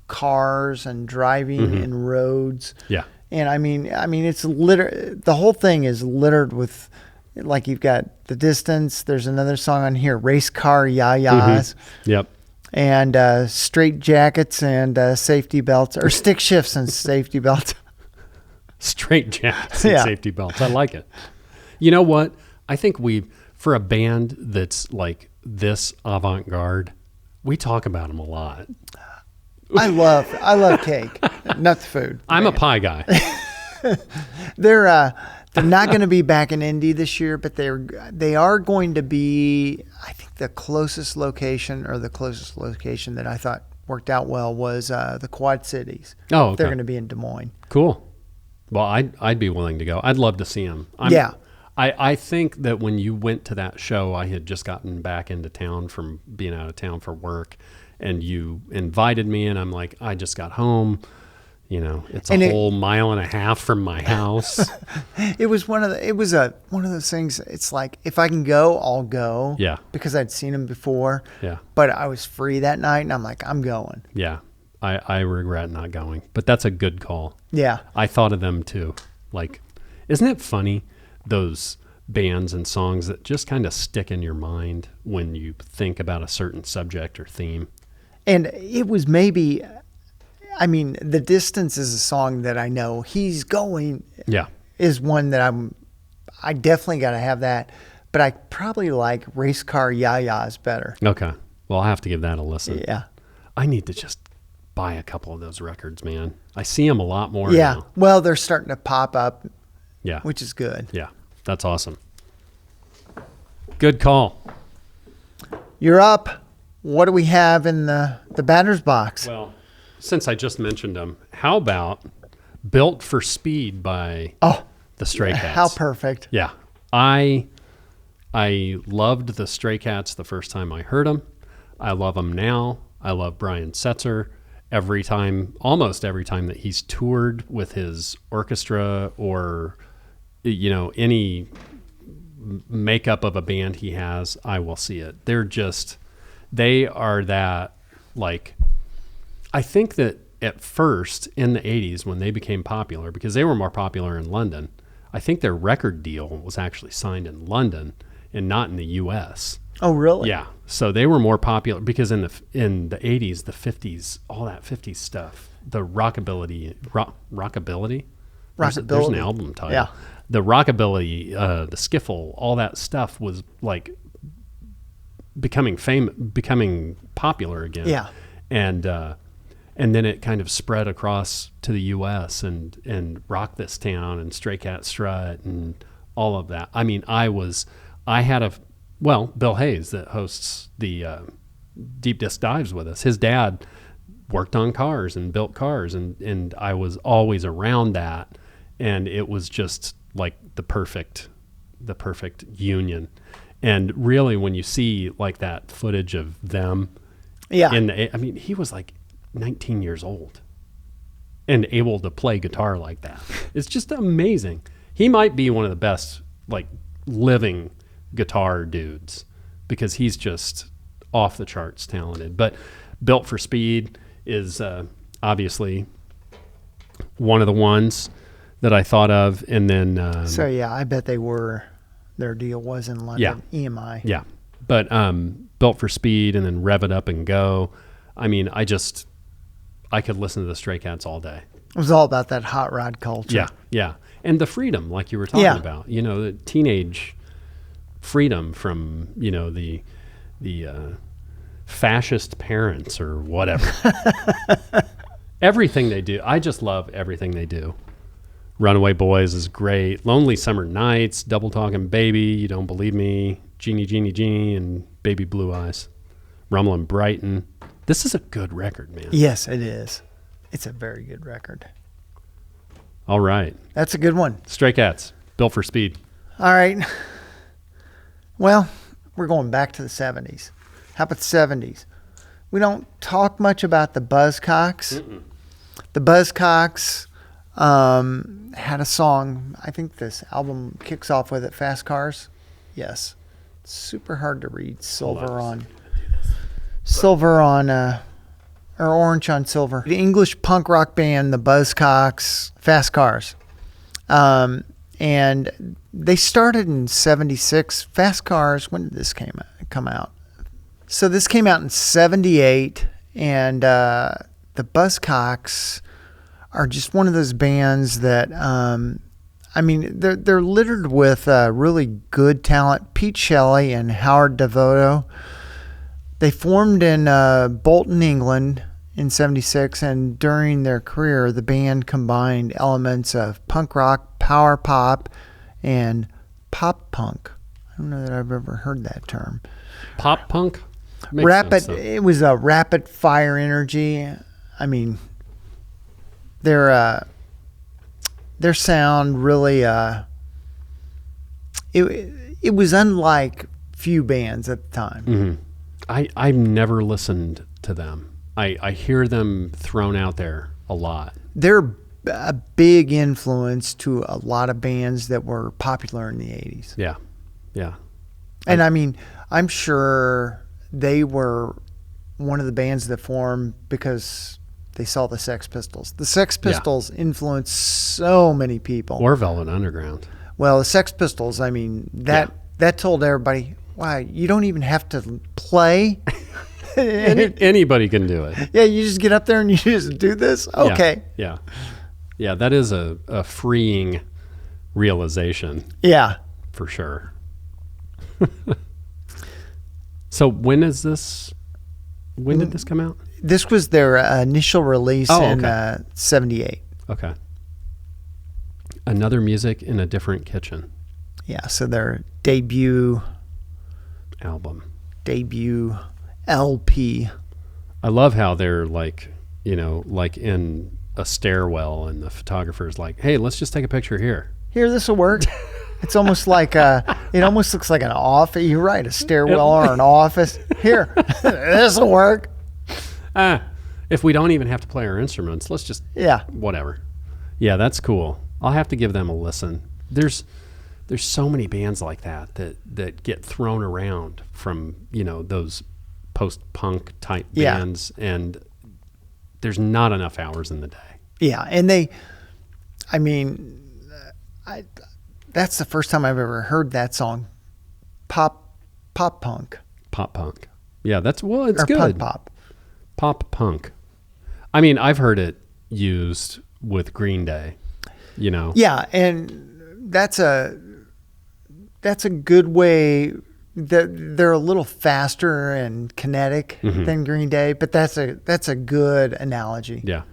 cars and driving and roads. Yeah. And I mean, it's the whole thing is littered with, like, you've got The Distance. There's another song on here, Race Car Yayas, Yep. and Straight Jackets and Safety Belts, or Stick Shifts and Safety Belts. Straight jackets and Yeah. safety belts. I like it. You know what? I think for a band that's like this avant-garde, we talk about them a lot. I love Cake, not the food. I'm a pie guy. They're not going to be back in Indy this year, but they are going to be. I think the closest location that I thought worked out well was the Quad Cities. Oh, okay. They're going to be in Des Moines. Cool. Well, I'd be willing to go. I'd love to see him. Yeah. I think that when you went to that show, I had just gotten back into town from being out of town for work, and you invited me, and I'm like, I just got home. You know, it's a whole mile and a half from my house. It was one of those things. It's like, if I can go, I'll go. Yeah. Because I'd seen him before. Yeah. But I was free that night, and I'm like, I'm going. Yeah. I regret not going, but that's a good call. Yeah. I thought of them too. Like, isn't it funny, those bands and songs that just kind of stick in your mind when you think about a certain subject or theme? And it was maybe, I mean, The Distance is a song that I know. He's Going Yeah. is one that I definitely got to have that. But I probably like Race Car Yayas better. Okay. Well, I'll have to give that a listen. Yeah. I need to just buy a couple of those records, man. I see them a lot more Yeah. now. Well, they're starting to pop up, Yeah. which is good. Yeah. That's awesome. Good call. You're up. What do we have in the batter's box? Well, since I just mentioned them, how about Built for Speed by Oh, the Stray Cats? how perfect. Yeah. I loved the Stray Cats the first time I heard them. I love them now. I love Brian Setzer. Almost every time that he's toured with his orchestra or, you know, any makeup of a band he has, I will see it. They are that, like, I think that at first in the 80s when they became popular, because they were more popular in London, I think their record deal was actually signed in London and not in the U.S. Oh, really? Yeah. So they were more popular because in the 80s, the 50s, all that 50s stuff, the rockabilly. There's an Rockabilly. album title. Yeah. The rockabilly, the skiffle, all that stuff was like becoming popular again. Yeah. And then it kind of spread across to the U.S. and Rock This Town and Stray Cat Strut and all of that. I mean, Bill Hayes that hosts the Deep Disc Dives with us, his dad worked on cars and built cars, and I was always around that, and it was just like the perfect union. And really, when you see like that footage of them, Yeah. I mean, he was like 19 years old and able to play guitar like that. It's just amazing. He might be one of the best like living guitar dudes because he's just off the charts talented. But Built for Speed is obviously one of the ones that I thought of. And then So yeah, I bet they were their deal was in London, EMI. Yeah. But Built for Speed and then Rev It Up and Go. I mean, I could listen to the Stray Cats all day. It was all about that hot rod culture. Yeah. Yeah. And the freedom, like you were talking about, you know, the teenage freedom from, you know, the fascist parents or whatever. Everything they do. I just love everything they do. Runaway Boys is great. Lonely Summer Nights, Double Talking Baby, You Don't Believe Me, Genie, Genie, Genie, and Baby Blue Eyes. Rumblin' Brighton. This is a good record, man. Yes, it is. It's a very good record. All right. That's a good one. Stray Cats, Built for Speed. All right. Well, we're going back to the 70s. How about the 70s? We don't talk much about the Buzzcocks. The Buzzcocks had a song. I think this album kicks off with it. Fast Cars. Yes. Super hard to read. Silver on or orange on silver. The English punk rock band, the Buzzcocks, Fast Cars. And they started in 76. Fast Cars, when did this come out? So this came out in 78, and the Buzzcocks are just one of those bands that, I mean, they're littered with really good talent. Pete Shelley and Howard Devoto. They formed in Bolton, England in 76, and during their career, the band combined elements of punk rock, power pop, and pop punk. I don't know that I've ever heard that term. Pop punk? Makes Rapid. sense, though. It was a rapid fire energy. I mean, their sound really it was unlike few bands at the time. Mm-hmm. I've never listened to them. I hear them thrown out there a lot. They're a big influence to a lot of bands that were popular in the 80s. Yeah. Yeah. And I mean, I'm sure they were one of the bands that formed because they saw the Sex Pistols. The Sex Pistols influenced so many people. Or Velvet Underground. Well, the Sex Pistols, I mean, that told everybody, wow, you don't even have to play. Anybody can do it. Yeah, you just get up there and you just do this? Okay. Yeah. Yeah, that is a freeing realization Yeah. for sure. So when did this come out? This was their initial release in okay. 78. Okay. Another Music in a Different Kitchen Yeah, so their debut album. LP. I love how they're like, you know, like in a stairwell and the photographer's like, hey, let's just take a picture here. Here, this will work. It's almost like it almost looks like an office. You're right, a stairwell or an office. Here, this will work. If we don't even have to play our instruments, let's just whatever. Yeah, that's cool. I'll have to give them a listen. There's so many bands like that get thrown around from, you know, those post-punk type bands, and there's not enough hours in the day. Yeah, and that's the first time I've ever heard that song, pop punk. Pop punk. Yeah, it's or good. Pop punk. I mean, I've heard it used with Green Day, you know. Yeah, and that's a good way. They're a little faster and kinetic than Green Day, but that's a good analogy. Yeah.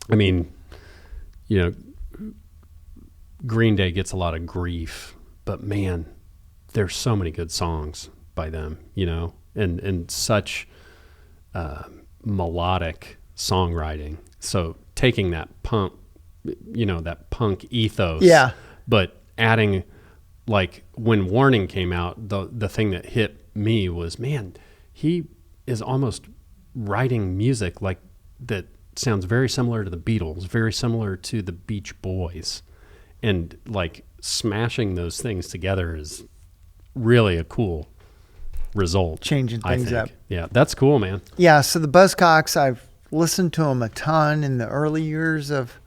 I mean, you know, Green Day gets a lot of grief, but man, there's so many good songs by them, you know, and such melodic songwriting. So taking that punk, you know, that punk ethos, but adding, like when Warning came out, the thing that hit me was, man, he is almost writing music like that sounds very similar to the Beatles, very similar to the Beach Boys, and like smashing those things together is really a cool result. Changing things up. Yeah, that's cool, man. Yeah, so the Buzzcocks, I've listened to them a ton in the early years of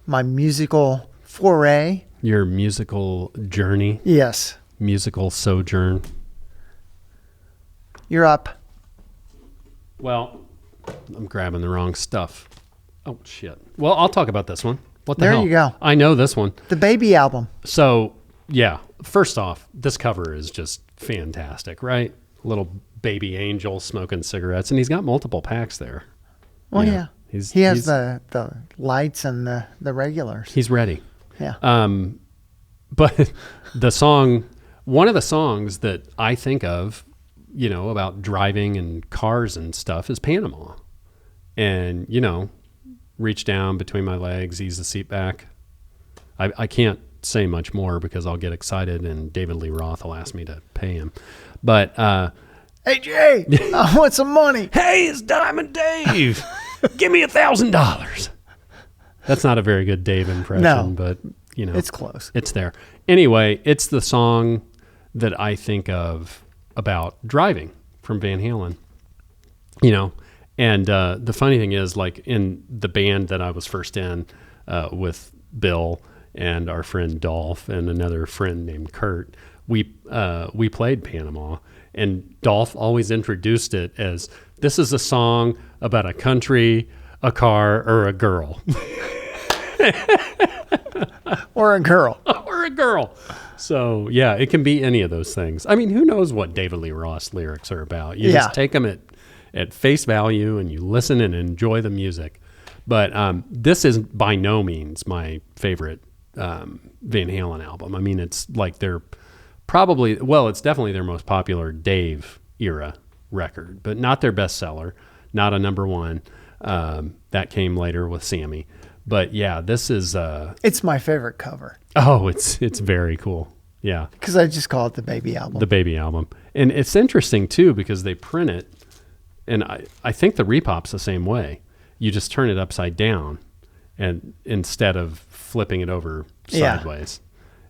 my musical foray. Your musical journey. Yes. musical sojourn. You're up. Well, I'm grabbing the wrong stuff. Oh, shit. Well, I'll talk about this one. What the There hell? you go. I know this one. The Baby album. So, yeah, first off, this cover is just fantastic, right? Little baby angel smoking cigarettes, and he's got multiple packs there. Well, Yeah. yeah. He's- He has he's- the lights and the regulars. He's ready. Yeah. But the song, one of the songs that I think of, you know, about driving and cars and stuff is Panama. And, you know, reach down between my legs, ease the seat back. I can't say much more because I'll get excited and David Lee Roth will ask me to pay him. But, Hey, Jay, I want some money. hey, it's Diamond Dave. Give me $1,000. That's not a very good Dave impression, No. but, you know. It's close. It's there. Anyway, it's the song that I think of about driving from Van Halen, you know. And the funny thing is, like, in the band that I was first in with Bill and our friend Dolph and another friend named Kurt, we played Panama, and Dolph always introduced it as, this is a song about a country, a car, or a girl. Or a girl. Or a girl. So, yeah, it can be any of those things. I mean, who knows what David Lee Roth lyrics are about? You Yeah. just take them at face value and you listen and enjoy the music. But this is by no means my favorite Van Halen album. I mean, it's like they're probably, well, it's definitely their most popular Dave era record, but not their bestseller, not a number one. That came later with Sammy. But yeah, this is It's my favorite cover it's very cool. Yeah, because I just call it the Baby album. the Baby album. And it's interesting too because they print it, and I think the Repop's the same way. You just turn it upside down and instead of flipping it over Yeah. sideways.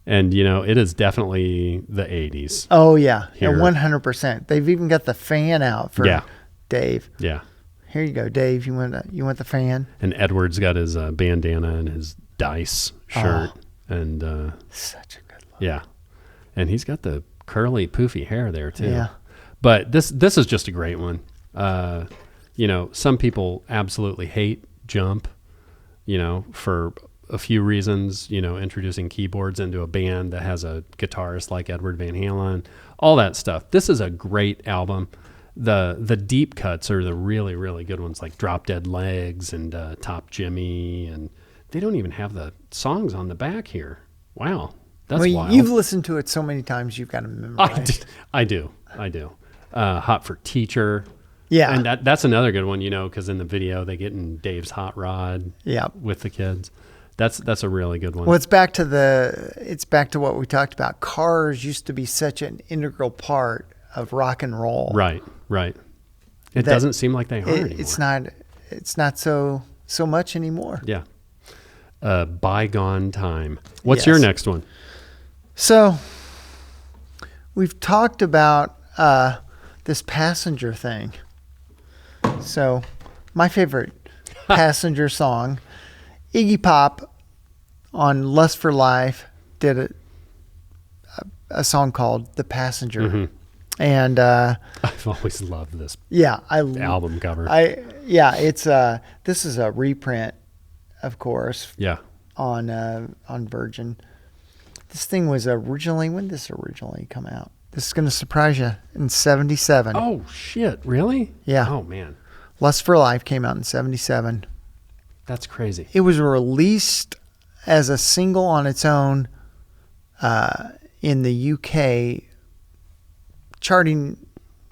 And you know, it is definitely the 80s. Oh, yeah. Here. 100%. They've even got the fan out for Yeah. Dave. Yeah. Here you go, Dave. You want the fan? And Edward's got his bandana and his dice shirt and Such a good look. yeah. And he's got the curly, poofy hair there too. Yeah. But this is just a great one. You know, some people absolutely hate Jump, you know, for a few reasons, you know, introducing keyboards into a band that has a guitarist like Edward Van Halen, all that stuff. This is a great album. The deep cuts are the really, really good ones like Drop Dead Legs and Top Jimmy. And they don't even have the songs on the back here. Wow. That's Well, wild. you've listened to it so many times, you've got to memorize. I do. Hot for Teacher. Yeah. And that's another good one, you know, because in the video they get in Dave's hot rod Yeah. with the kids. That's a really good one. Well, it's back to what we talked about. Cars used to be such an integral part of rock and roll. Right. It That- doesn't seem like they are anymore. It's not so much anymore. Yeah. Bygone time. What's Yes. your next one? So we've talked about this Passenger thing. So my favorite Passenger song, Iggy Pop on Lust for Life did a song called The Passenger. Mm-hmm. And I've always loved this yeah, album cover. it's this is a reprint, of course, yeah. on Virgin. This thing was originally, when did this originally come out? This is going to surprise you, in 77. Oh, shit. Really? Yeah. Oh, man. Lust for Life came out in 77. That's crazy. It was released as a single on its own in the UK, charting.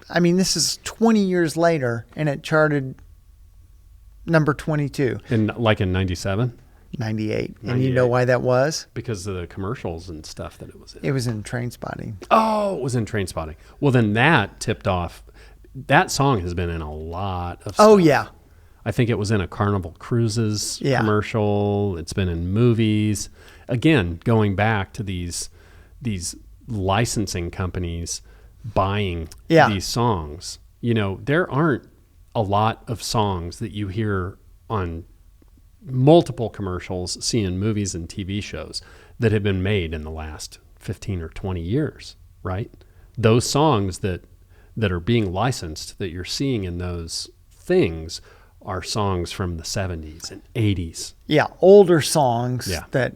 I mean, this is 20 years later, and it charted number 22, In 97? 98. And you know why that was? Because of the commercials and stuff that it was in. It was in Trainspotting. Oh, it was in Trainspotting. Well, then that tipped off. That song has been in a lot of stuff. Oh, yeah. I think it was in a Carnival Cruises Yeah. commercial. It's been in movies. Again, going back to these licensing companies buying Yeah. these songs. You know, there aren't a lot of songs that you hear on multiple commercials, see in movies and TV shows that have been made in the last 15 or 20 years. right? Those songs that are being licensed that you're seeing in those things are songs from the 70s and 80s. Yeah, older songs Yeah. that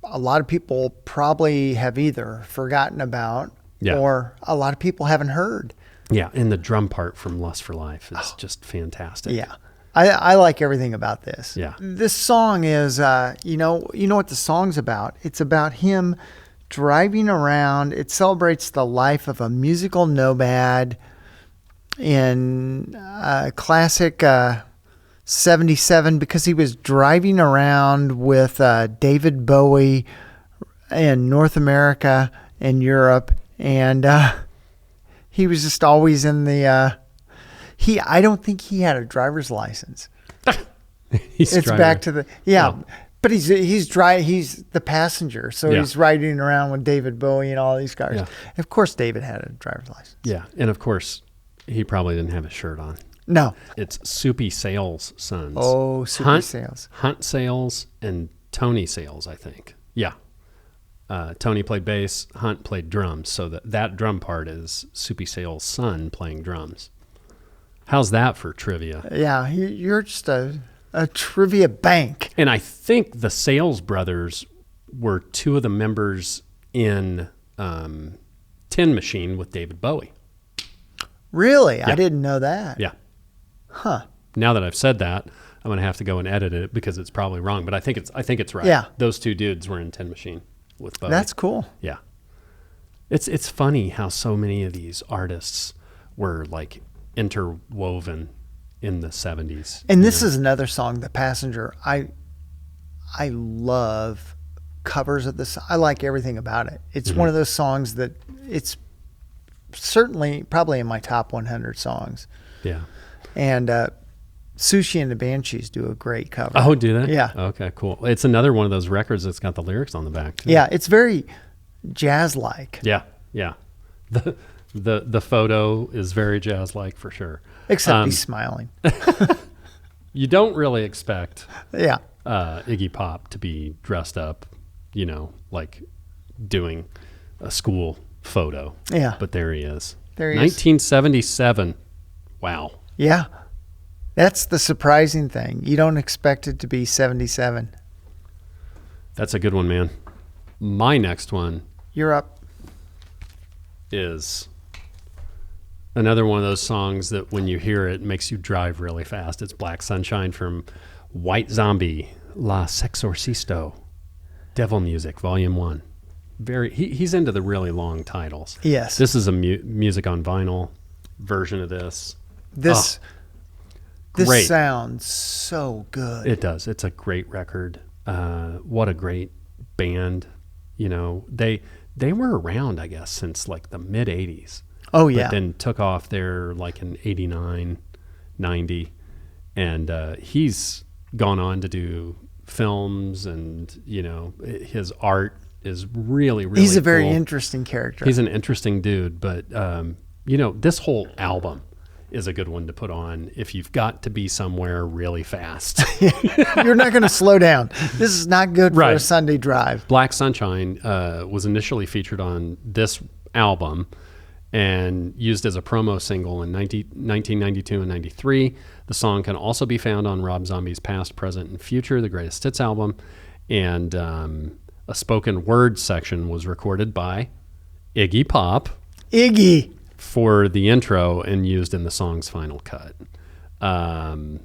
a lot of people probably have either forgotten about Yeah. or a lot of people haven't heard. Yeah, and the drum part from Lust for Life is just fantastic. Yeah. I like everything about this. Yeah. This song is, you know what the song's about? It's about him driving around. It celebrates the life of a musical nomad in classic 77 because he was driving around with David Bowie in North America and Europe. And he was just always in the... I don't think he had a driver's license. He's It's driving. back to the Oh. but he's the passenger, so Yeah. he's riding around with David Bowie and all these guys. Yeah. Of course, David had a driver's license. Yeah, and of course, he probably didn't have a shirt on. No, It's Soupy Sales' sons. oh, Soupy Hunt Sales. Hunt Sales and Tony Sales, I think. Yeah. Tony played bass, Hunt played drums, so that drum part is Soupy Sales' son playing drums. How's that for trivia? Yeah, you're just a trivia bank. And I think the Sales brothers were two of the members in Tin Machine with David Bowie. Really, Yeah. I didn't know that. Yeah. Huh. Now that I've said that, I'm going to have to go and edit it because it's probably wrong, but I think it's right. Yeah. Those two dudes were in Tin Machine with Bowie. That's cool. Yeah. It's funny how so many of these artists were like interwoven in the 70s. And this is another song, The Passenger. I love covers of this. I like everything about it. It's one of those songs that it's certainly probably in my top 100 songs. Yeah. And Sushi and the Banshees do a great cover. Oh, do they? Yeah. Okay, cool. It's another one of those records that's got the lyrics on the back too. Yeah, it's very jazz-like, Yeah. Yeah. The photo is very jazz-like for sure. except he's smiling. You don't really expect Yeah. Iggy Pop to be dressed up, like doing a school photo. Yeah. But there he is. There he is. 1977. Wow. Yeah. That's the surprising thing. You don't expect it to be 77. That's a good one, man. My next one You're up. is another one of those songs that when you hear it makes you drive really fast. It's Black Sunshine from White Zombie, La Sexorcisto, Devil Music, Volume 1. He's into the really long titles. Yes. This is a music on vinyl version of this. This great. sounds so good. It does. It's a great record. What a great band. They were around, I guess, since like the mid 80s. Oh, yeah. But then took off there like in 89, 90. And he's gone on to do films and, his art is really, really He's a very cool. interesting character. He's an interesting dude. But, this whole album is a good one to put on if you've got to be somewhere really fast. You're not going to slow down. This is not good for Right. a Sunday drive. Black Sunshine was initially featured on this album and used as a promo single in 1992 and 93. The song can also be found on Rob Zombie's Past, Present, and Future, the Greatest Hits album. And a spoken word section was recorded by Iggy Pop Iggy. for the intro and used in the song's final cut. And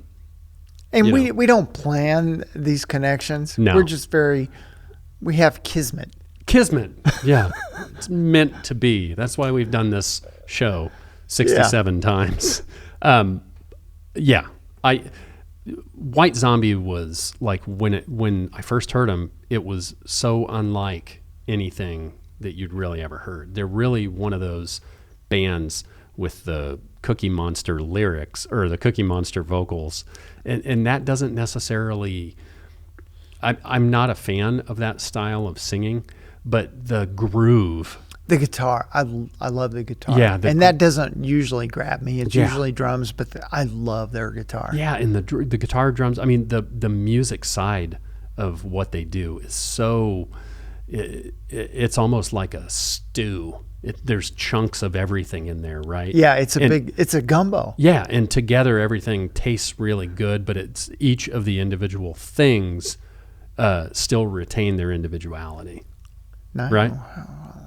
You we don't plan these connections. No. We're just we have kismet. Kismet. Yeah. It's meant to be. That's why we've done this show 67 times. White Zombie was like when I first heard him, it was so unlike anything that you'd really ever heard. They're really one of those bands with the Cookie Monster lyrics or the Cookie Monster vocals. And that doesn't necessarily... I'm not a fan of that style of singing, but the groove... The guitar. I love the guitar. Yeah, and that doesn't usually grab me. It's Yeah. usually drums, but I love their guitar. Yeah, and the guitar drums. I mean, the music side of what they do is so it's almost like a stew. There's chunks of everything in there, right? Yeah, it's a gumbo. Yeah, and together everything tastes really good, but it's each of the individual things still retain their individuality. No, Right?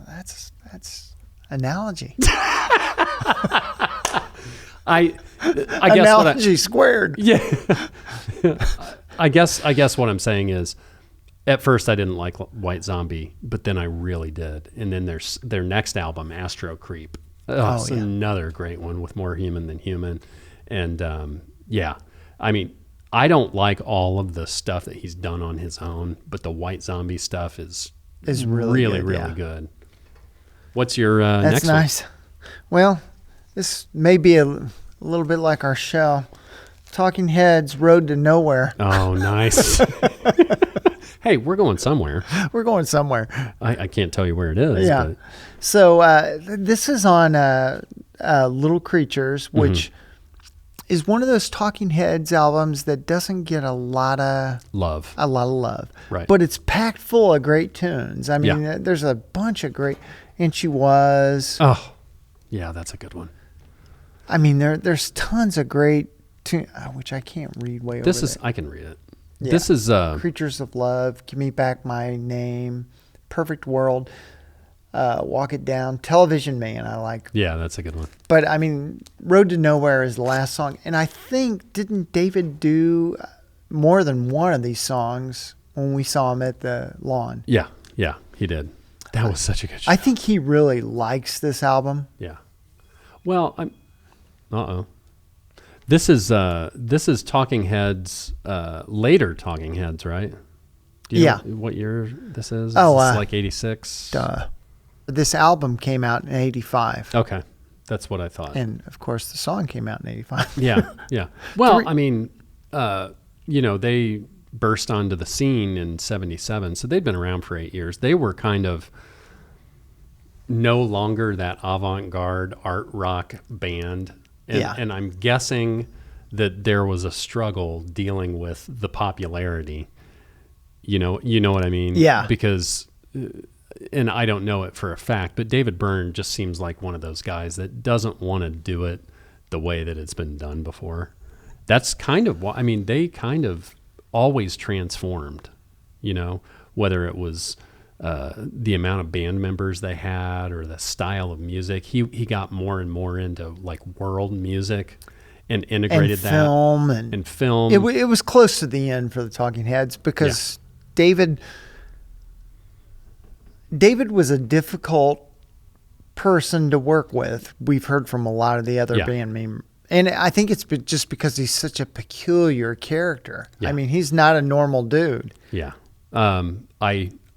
That's analogy. I guess Analogy squared. yeah. I guess what I'm saying is, at first I didn't like White Zombie, but then I really did. And then there's their next album, Astro Creep. It's yeah. another great one with More Human Than Human. And yeah, I mean, I don't like all of the stuff that he's done on his own, but the White Zombie stuff is really good, really yeah. good. What's your That's next nice. Well, this may be a little bit like our show. Talking Heads, Road to Nowhere. one? Oh, nice. Hey, we're going somewhere. We're going somewhere. I can't tell you where it is. Yeah. But So this is on Little Creatures, which is one of those Talking Heads albums that doesn't get a lot of love. love. Right. But it's packed full of great tunes. I mean, Yeah. there's a bunch of great. And She Was. Oh, yeah, that's a good one. I mean, there's tons of great tunes, which I can't read way This over is there. I can read it. Yeah. This is Creatures of Love, Give Me Back My Name, Perfect World, Walk It Down, Television Man, I like. yeah, that's a good one. But, I mean, Road to Nowhere is the last song. And I think, didn't David do more than one of these songs when we saw him at the Lawn? Yeah, he did. That was such a good show. I think he really likes this album. Yeah. Well, I'm. This is Talking Heads, later Talking Heads, right? Do you Yeah. know what year this is? Oh, Is this like 86? This album came out in 85. Okay, that's what I thought. And, of course, the song came out in 85. Yeah. Well, I mean, they burst onto the scene in 77, so they'd been around for 8 years. They were kind of no longer that avant-garde art rock band. And I'm guessing that there was a struggle dealing with the popularity. You know what I mean? Yeah. Because, and I don't know it for a fact, but David Byrne just seems like one of those guys that doesn't want to do it the way that it's been done before. That's kind of why, I mean, they kind of always transformed, whether it was the amount of band members they had or the style of music. He got more and more into like world music and integrated and film that. And film. It was close to the end for the Talking Heads because David was a difficult person to work with. We've heard from a lot of the other band members. And I think it's just because he's such a peculiar character. Yeah. I mean, he's not a normal dude. Yeah.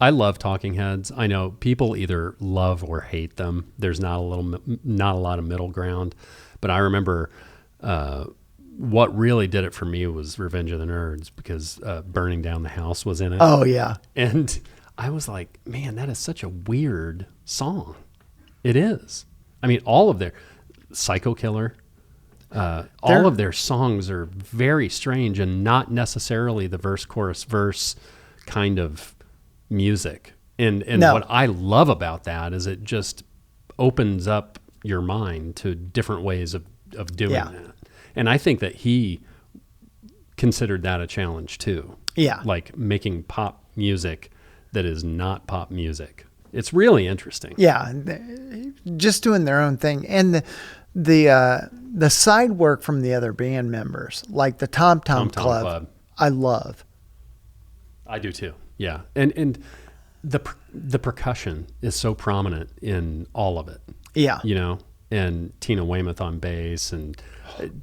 I love Talking Heads. I know people either love or hate them. There's not a lot of middle ground. But I remember what really did it for me was Revenge of the Nerds because Burning Down the House was in it. Oh, yeah. And I was like, man, that is such a weird song. It is. I mean, all of their Psycho Killer, all of their songs are very strange and not necessarily the verse, chorus, verse kind of music. And what I love about that is it just opens up your mind to different ways of doing that. And I think that he considered that a challenge too. Yeah. Like making pop music that is not pop music. It's really interesting. Yeah. Just doing their own thing. And the side work from the other band members, like the Tom Tom Club, I love. I do too. Yeah. And the percussion is so prominent in all of it. Yeah. And Tina Weymouth on bass and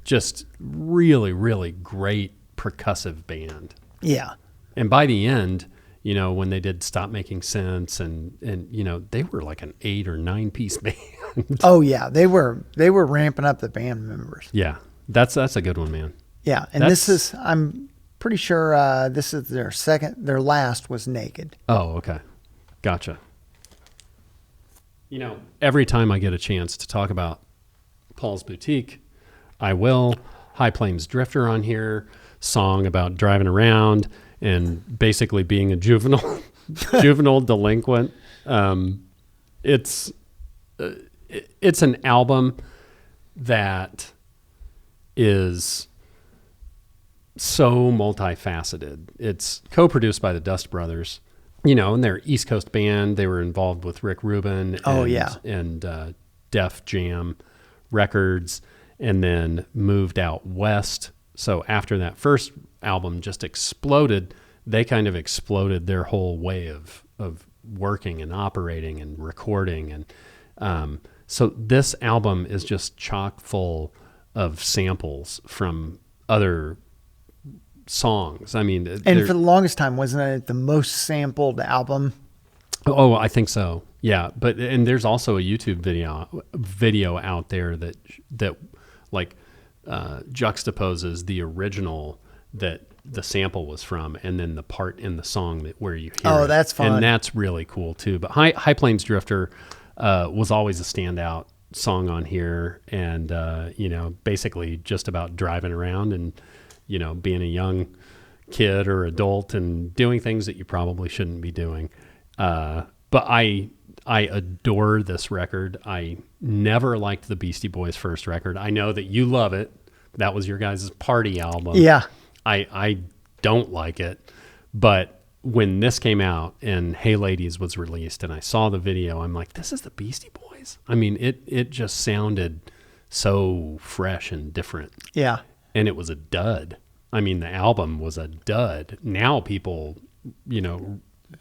just really, really great percussive band. Yeah. And by the end, when they did Stop Making Sense and they were like an 8 or 9 piece band. Oh yeah. They were ramping up the band members. Yeah. That's a good one, man. Yeah. And I'm pretty sure this is their last was Naked. Oh, okay. Gotcha. Every time I get a chance to talk about Paul's Boutique, I will. High Plains Drifter on here, song about driving around and basically being a juvenile. Juvenile Delinquent. It's an album that is so multifaceted. It's co-produced by the Dust Brothers, and they're East Coast band. They were involved with Rick Rubin and Def Jam Records, and then moved out west. So after that first album just exploded, they kind of exploded their whole way of working and operating and recording. And so this album is just chock full of samples from other songs. I mean, and for the longest time, wasn't it the most sampled album? Oh, I think so. Yeah, and there's also a YouTube video out there that like juxtaposes the original that the sample was from, and then the part in the song where you hear it. Oh, that's fun. And that's really cool too. But High Plains Drifter was always a standout song on here, and basically just about driving around and being a young kid or adult and doing things that you probably shouldn't be doing. But I adore this record. I never liked the Beastie Boys' first record. I know that you love it. That was your guys' party album. Yeah. I don't like it. But when this came out and Hey Ladies was released and I saw the video, I'm like, this is the Beastie Boys? I mean, it just sounded so fresh and different. Yeah. And it was a dud. I mean, the album was a dud. Now people,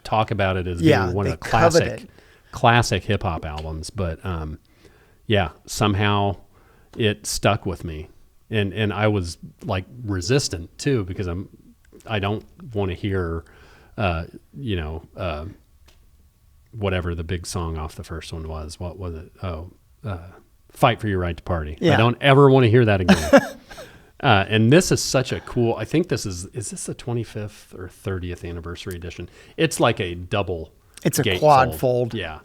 talk about it as being one of the classic hip hop albums. But somehow it stuck with me, and I was like resistant too, because I don't want to hear, whatever the big song off the first one was. What was it? Fight for Your Right to Party. Yeah. I don't ever want to hear that again. And this is such a cool, I think is this the 25th or 30th anniversary edition? It's like a double. It's a quad fold. Yeah.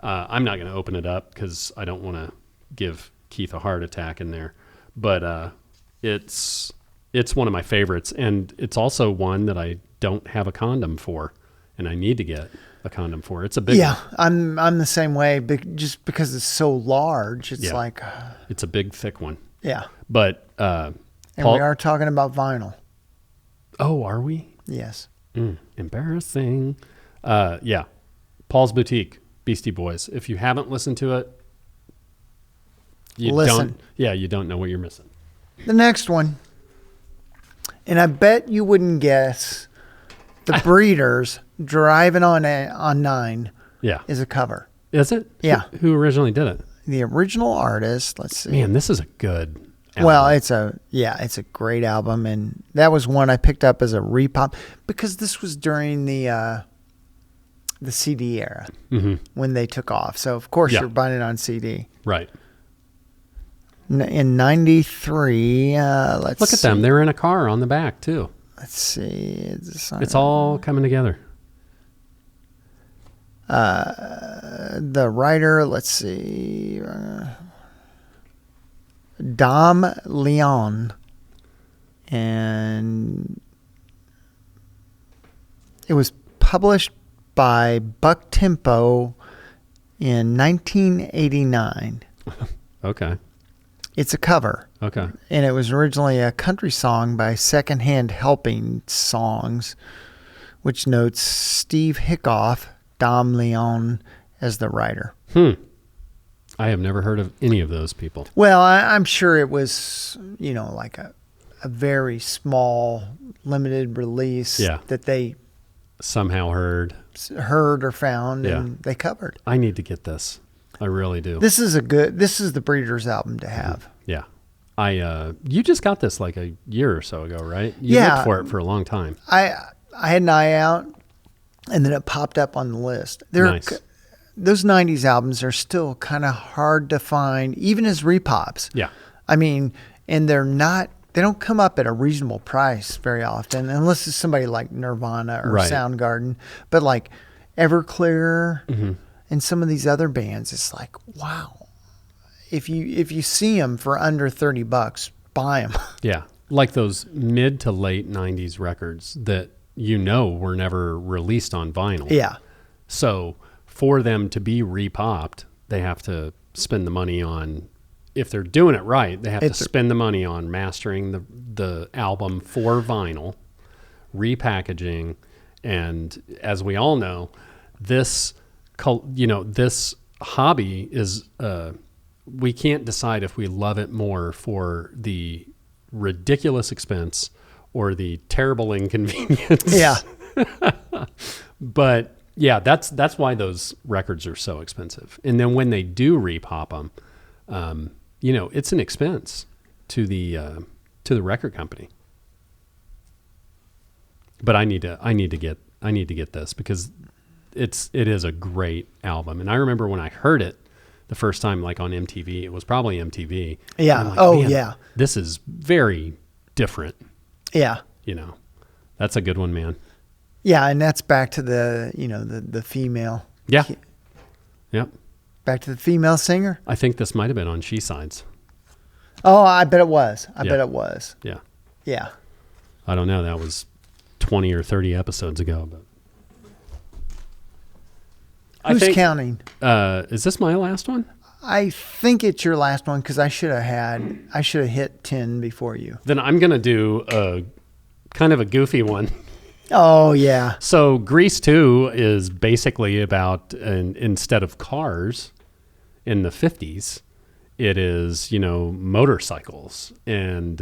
I'm not going to open it up because I don't want to give Keith a heart attack in there. But it's one of my favorites. And it's also one that I don't have a condom for. And I need to get a condom for. It's a big one. I'm the same way, just because it's so large. It's like... It's a big, thick one. Yeah. But... and we are talking about vinyl. Oh, are we? Yes. Embarrassing. Paul's Boutique, Beastie Boys. If you haven't listened to it, you don't know what you're missing. The next one, and I bet you wouldn't guess, the Breeders, Driving on 9, is a cover. Is it? Yeah. Who originally did it? The original artist, let's see. Man, this is a good album. Well, it's a great album, and that was one I picked up as a repop because this was during the CD era when they took off. So of course you're buying it on CD, right? In '93, let's look at see. them. They're in a car on the back too. Let's see. It's all coming together. The writer, let's see. Dom Leon, and it was published by Buck Tempo in 1989. Okay. It's a cover. Okay. And it was originally a country song by Secondhand Helping Songs, which notes Steve Hickoff, Dom Leon as the writer. I have never heard of any of those people. Well, I'm sure it was, like a very small, limited release that they somehow heard or found, and they covered. I need to get this. I really do. This is the Breeders album to have. Yeah. You just got this like a year or so ago, right? You looked for it for a long time. I had an eye out, and then it popped up on the list. Nice. Those 90s albums are still kind of hard to find, even as repops. Yeah. I mean, and they don't come up at a reasonable price very often, unless it's somebody like Nirvana or Soundgarden. But like Everclear and some of these other bands, it's like, wow. If you see them for under $30, buy them. Yeah. Like those mid to late 90s records that, were never released on vinyl. Yeah. So for them to be repopped, they have to spend the money on, if they're doing it right, they have to spend the money on mastering the album for vinyl, repackaging, and as we all know, this hobby is, we can't decide if we love it more for the ridiculous expense or the terrible inconvenience. Yeah. But yeah, that's why those records are so expensive. And then when they do repop them, it's an expense to the record company. But I need to get this because it is a great album. And I remember when I heard it the first time, like on MTV, it was probably MTV. Yeah. Like, oh man, yeah. This is very different. Yeah. That's a good one, man. Yeah. And that's back to the female. Yeah. Yep. Back to the female singer. I think this might have been on She Sides. Oh, I bet it was. I Yeah. bet it was. Yeah. Yeah. I don't know. That was 20 or 30 episodes ago, but Who's counting? Is this my last one? I think it's your last one because I should have hit 10 before you. Then I'm going to do a kind of a goofy one. Oh, yeah. So Grease 2 is basically about, instead of cars in the 50s, it is, motorcycles. And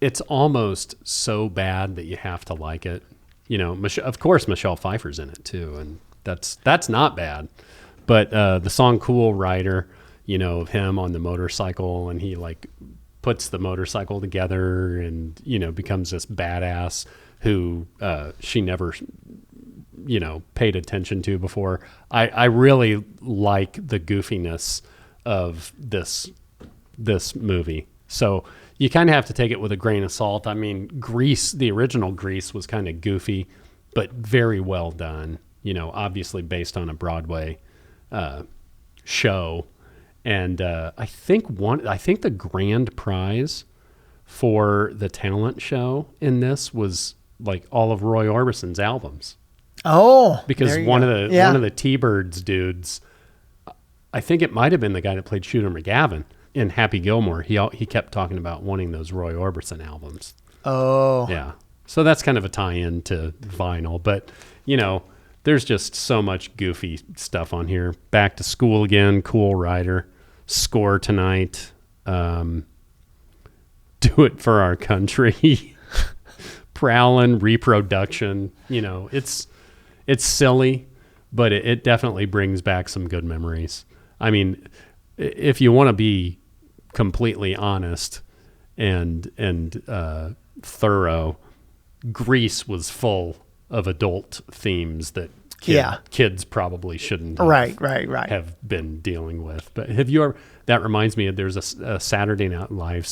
it's almost so bad that you have to like it. Of course, Michelle Pfeiffer's in it too, and that's not bad. But the song "Cool Rider," of him on the motorcycle, and he like puts the motorcycle together, and becomes this badass who she never paid attention to before. I really like the goofiness of this movie. So you kind of have to take it with a grain of salt. I mean, Grease, the original Grease, was kind of goofy, but very well done. Obviously based on a Broadway show, and I think the grand prize for the talent show in this was like all of Roy Orbison's albums. Oh, because one of the T-Birds dudes, I think it might have been the guy that played Shooter McGavin in Happy Gilmore. He kept talking about wanting those Roy Orbison albums. Oh. Yeah. So that's kind of a tie-in to vinyl, but there's just so much goofy stuff on here. Back to School Again, Cool Rider, Score Tonight, Do It for Our Country, Prowlin', Reproduction. It's silly, but it definitely brings back some good memories. I mean, if you want to be completely honest and thorough, Grease was full of adult themes that kids probably shouldn't have been dealing with. But have you ever? That reminds me, there's a Saturday Night Live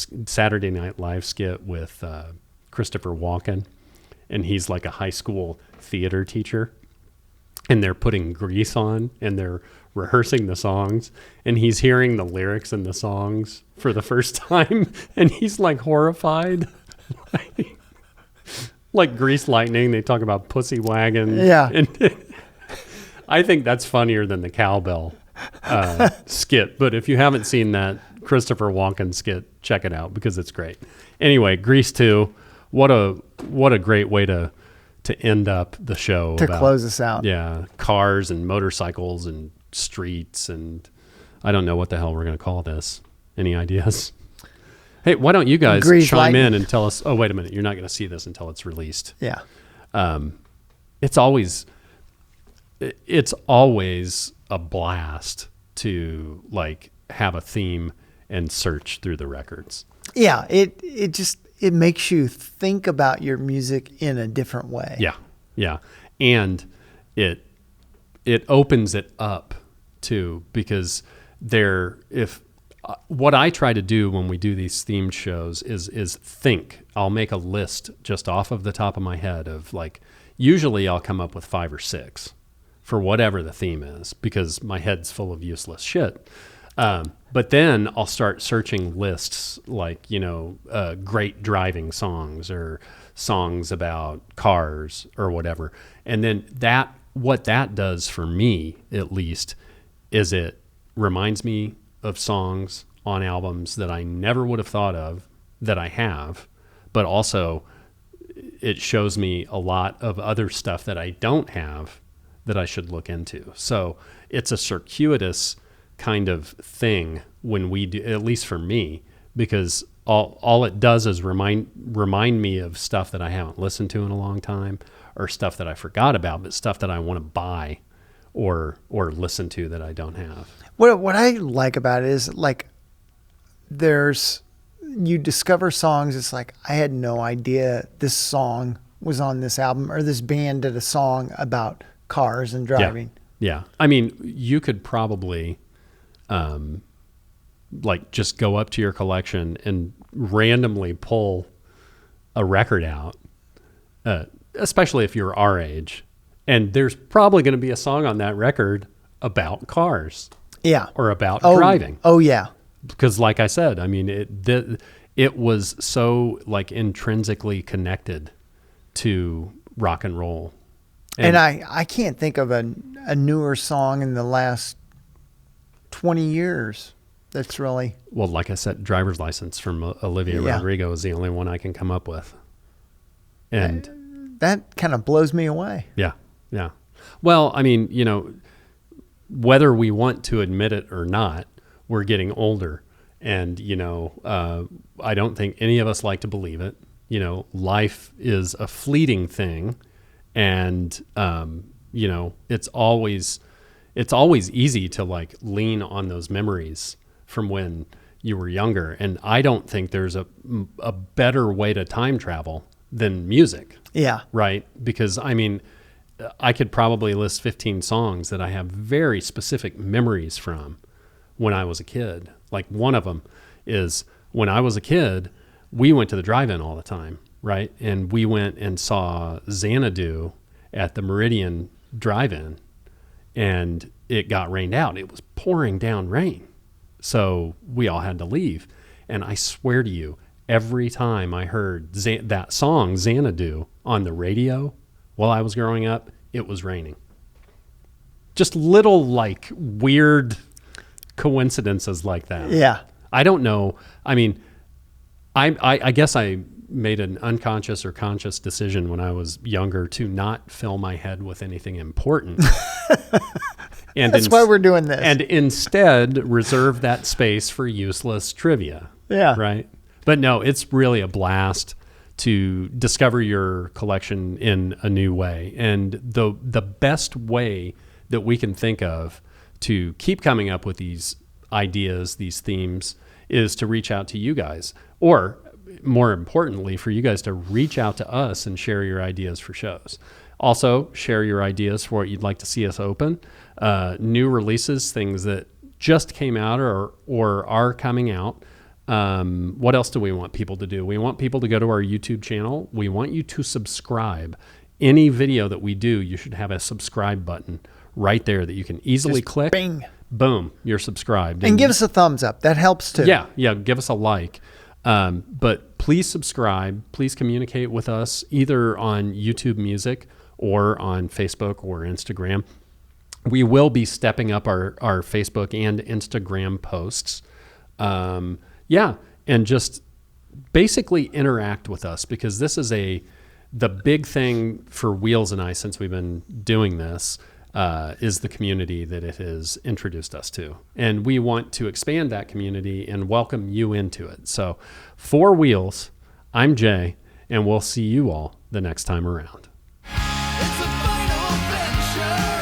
skit with Christopher Walken, and he's like a high school theater teacher, and they're putting Grease on, and they're rehearsing the songs, and he's hearing the lyrics in the songs for the first time, and he's like horrified. Like Grease Lightning, they talk about Pussy Wagon. Yeah. And I think that's funnier than the cowbell skit. But if you haven't seen that Christopher Walken skit, check it out because it's great. Anyway, Grease 2, what a great way to end up the show. To close us out. Yeah, cars and motorcycles and streets, and I don't know what the hell we're going to call this. Any ideas? Hey, why don't you guys chime in and tell us? Oh, wait a minute. You're not going to see this until it's released. Yeah. It's always a blast to like have a theme and search through the records. Yeah. It makes you think about your music in a different way. Yeah. Yeah. And it opens it up too, because what I try to do when we do these themed shows is think. I'll make a list just off of the top of my head of like, usually I'll come up with 5 or 6 for whatever the theme is, because my head's full of useless shit. But then I'll start searching lists like, great driving songs or songs about cars or whatever. And then what that does for me, at least, is it reminds me of songs on albums that I never would have thought of that I have, but also it shows me a lot of other stuff that I don't have that I should look into. So it's a circuitous kind of thing when we do, at least for me, because all it does is remind me of stuff that I haven't listened to in a long time, or stuff that I forgot about, but stuff that I want to buy or listen to that I don't have. What I like about it is like you discover songs. It's like, I had no idea this song was on this album, or this band did a song about cars and driving. Yeah. I mean, you could probably just go up to your collection and randomly pull a record out, especially if you're our age, and there's probably going to be a song on that record about cars. Yeah. Or about driving. Oh yeah. Because like I said, I mean, it was so like intrinsically connected to rock and roll. And I can't think of a newer song in the last 20 years that's really... Well, like I said, Driver's License from Olivia Rodrigo is the only one I can come up with. And that kind of blows me away. Yeah. Well, I mean, whether we want to admit it or not, we're getting older. And, I don't think any of us like to believe it. Life is a fleeting thing. And, it's always easy to like lean on those memories from when you were younger. And I don't think there's a better way to time travel than music. Yeah. Right. Because I mean, I could probably list 15 songs that I have very specific memories from when I was a kid. Like one of them is when I was a kid, we went to the drive-in all the time. Right. And we went and saw Xanadu at the Meridian Drive-In, and it got rained out. It was pouring down rain. So we all had to leave. And I swear to you, every time I heard that song, Xanadu, on the radio while I was growing up, it was raining. Just little like weird coincidences like that. Yeah. I don't know. I mean, I guess I made an unconscious or conscious decision when I was younger to not fill my head with anything important. And that's why we're doing this. And instead reserve that space for useless trivia. Yeah. Right. But no, it's really a blast to discover your collection in a new way. And the best way that we can think of to keep coming up with these ideas, these themes, is to reach out to you guys, or more importantly, for you guys to reach out to us and share your ideas for shows. Also, share your ideas for what you'd like to see us open, new releases, things that just came out or are coming out. What else do we want people to do? We want people to go to our YouTube channel. We want you to subscribe. Any video that we do, you should have a subscribe button right there that you can easily click. Bing. Boom, you're subscribed. And give us a thumbs up. That helps too. Yeah, give us a like. But please subscribe. Please communicate with us either on YouTube Music or on Facebook or Instagram. We will be stepping up our Facebook and Instagram posts. And just basically interact with us, because this is the big thing for Wheels and I since we've been doing this. Is the community that it has introduced us to. And we want to expand that community and welcome you into it. So for Wheels, I'm Jay, and we'll see you all the next time around. It's a final adventure.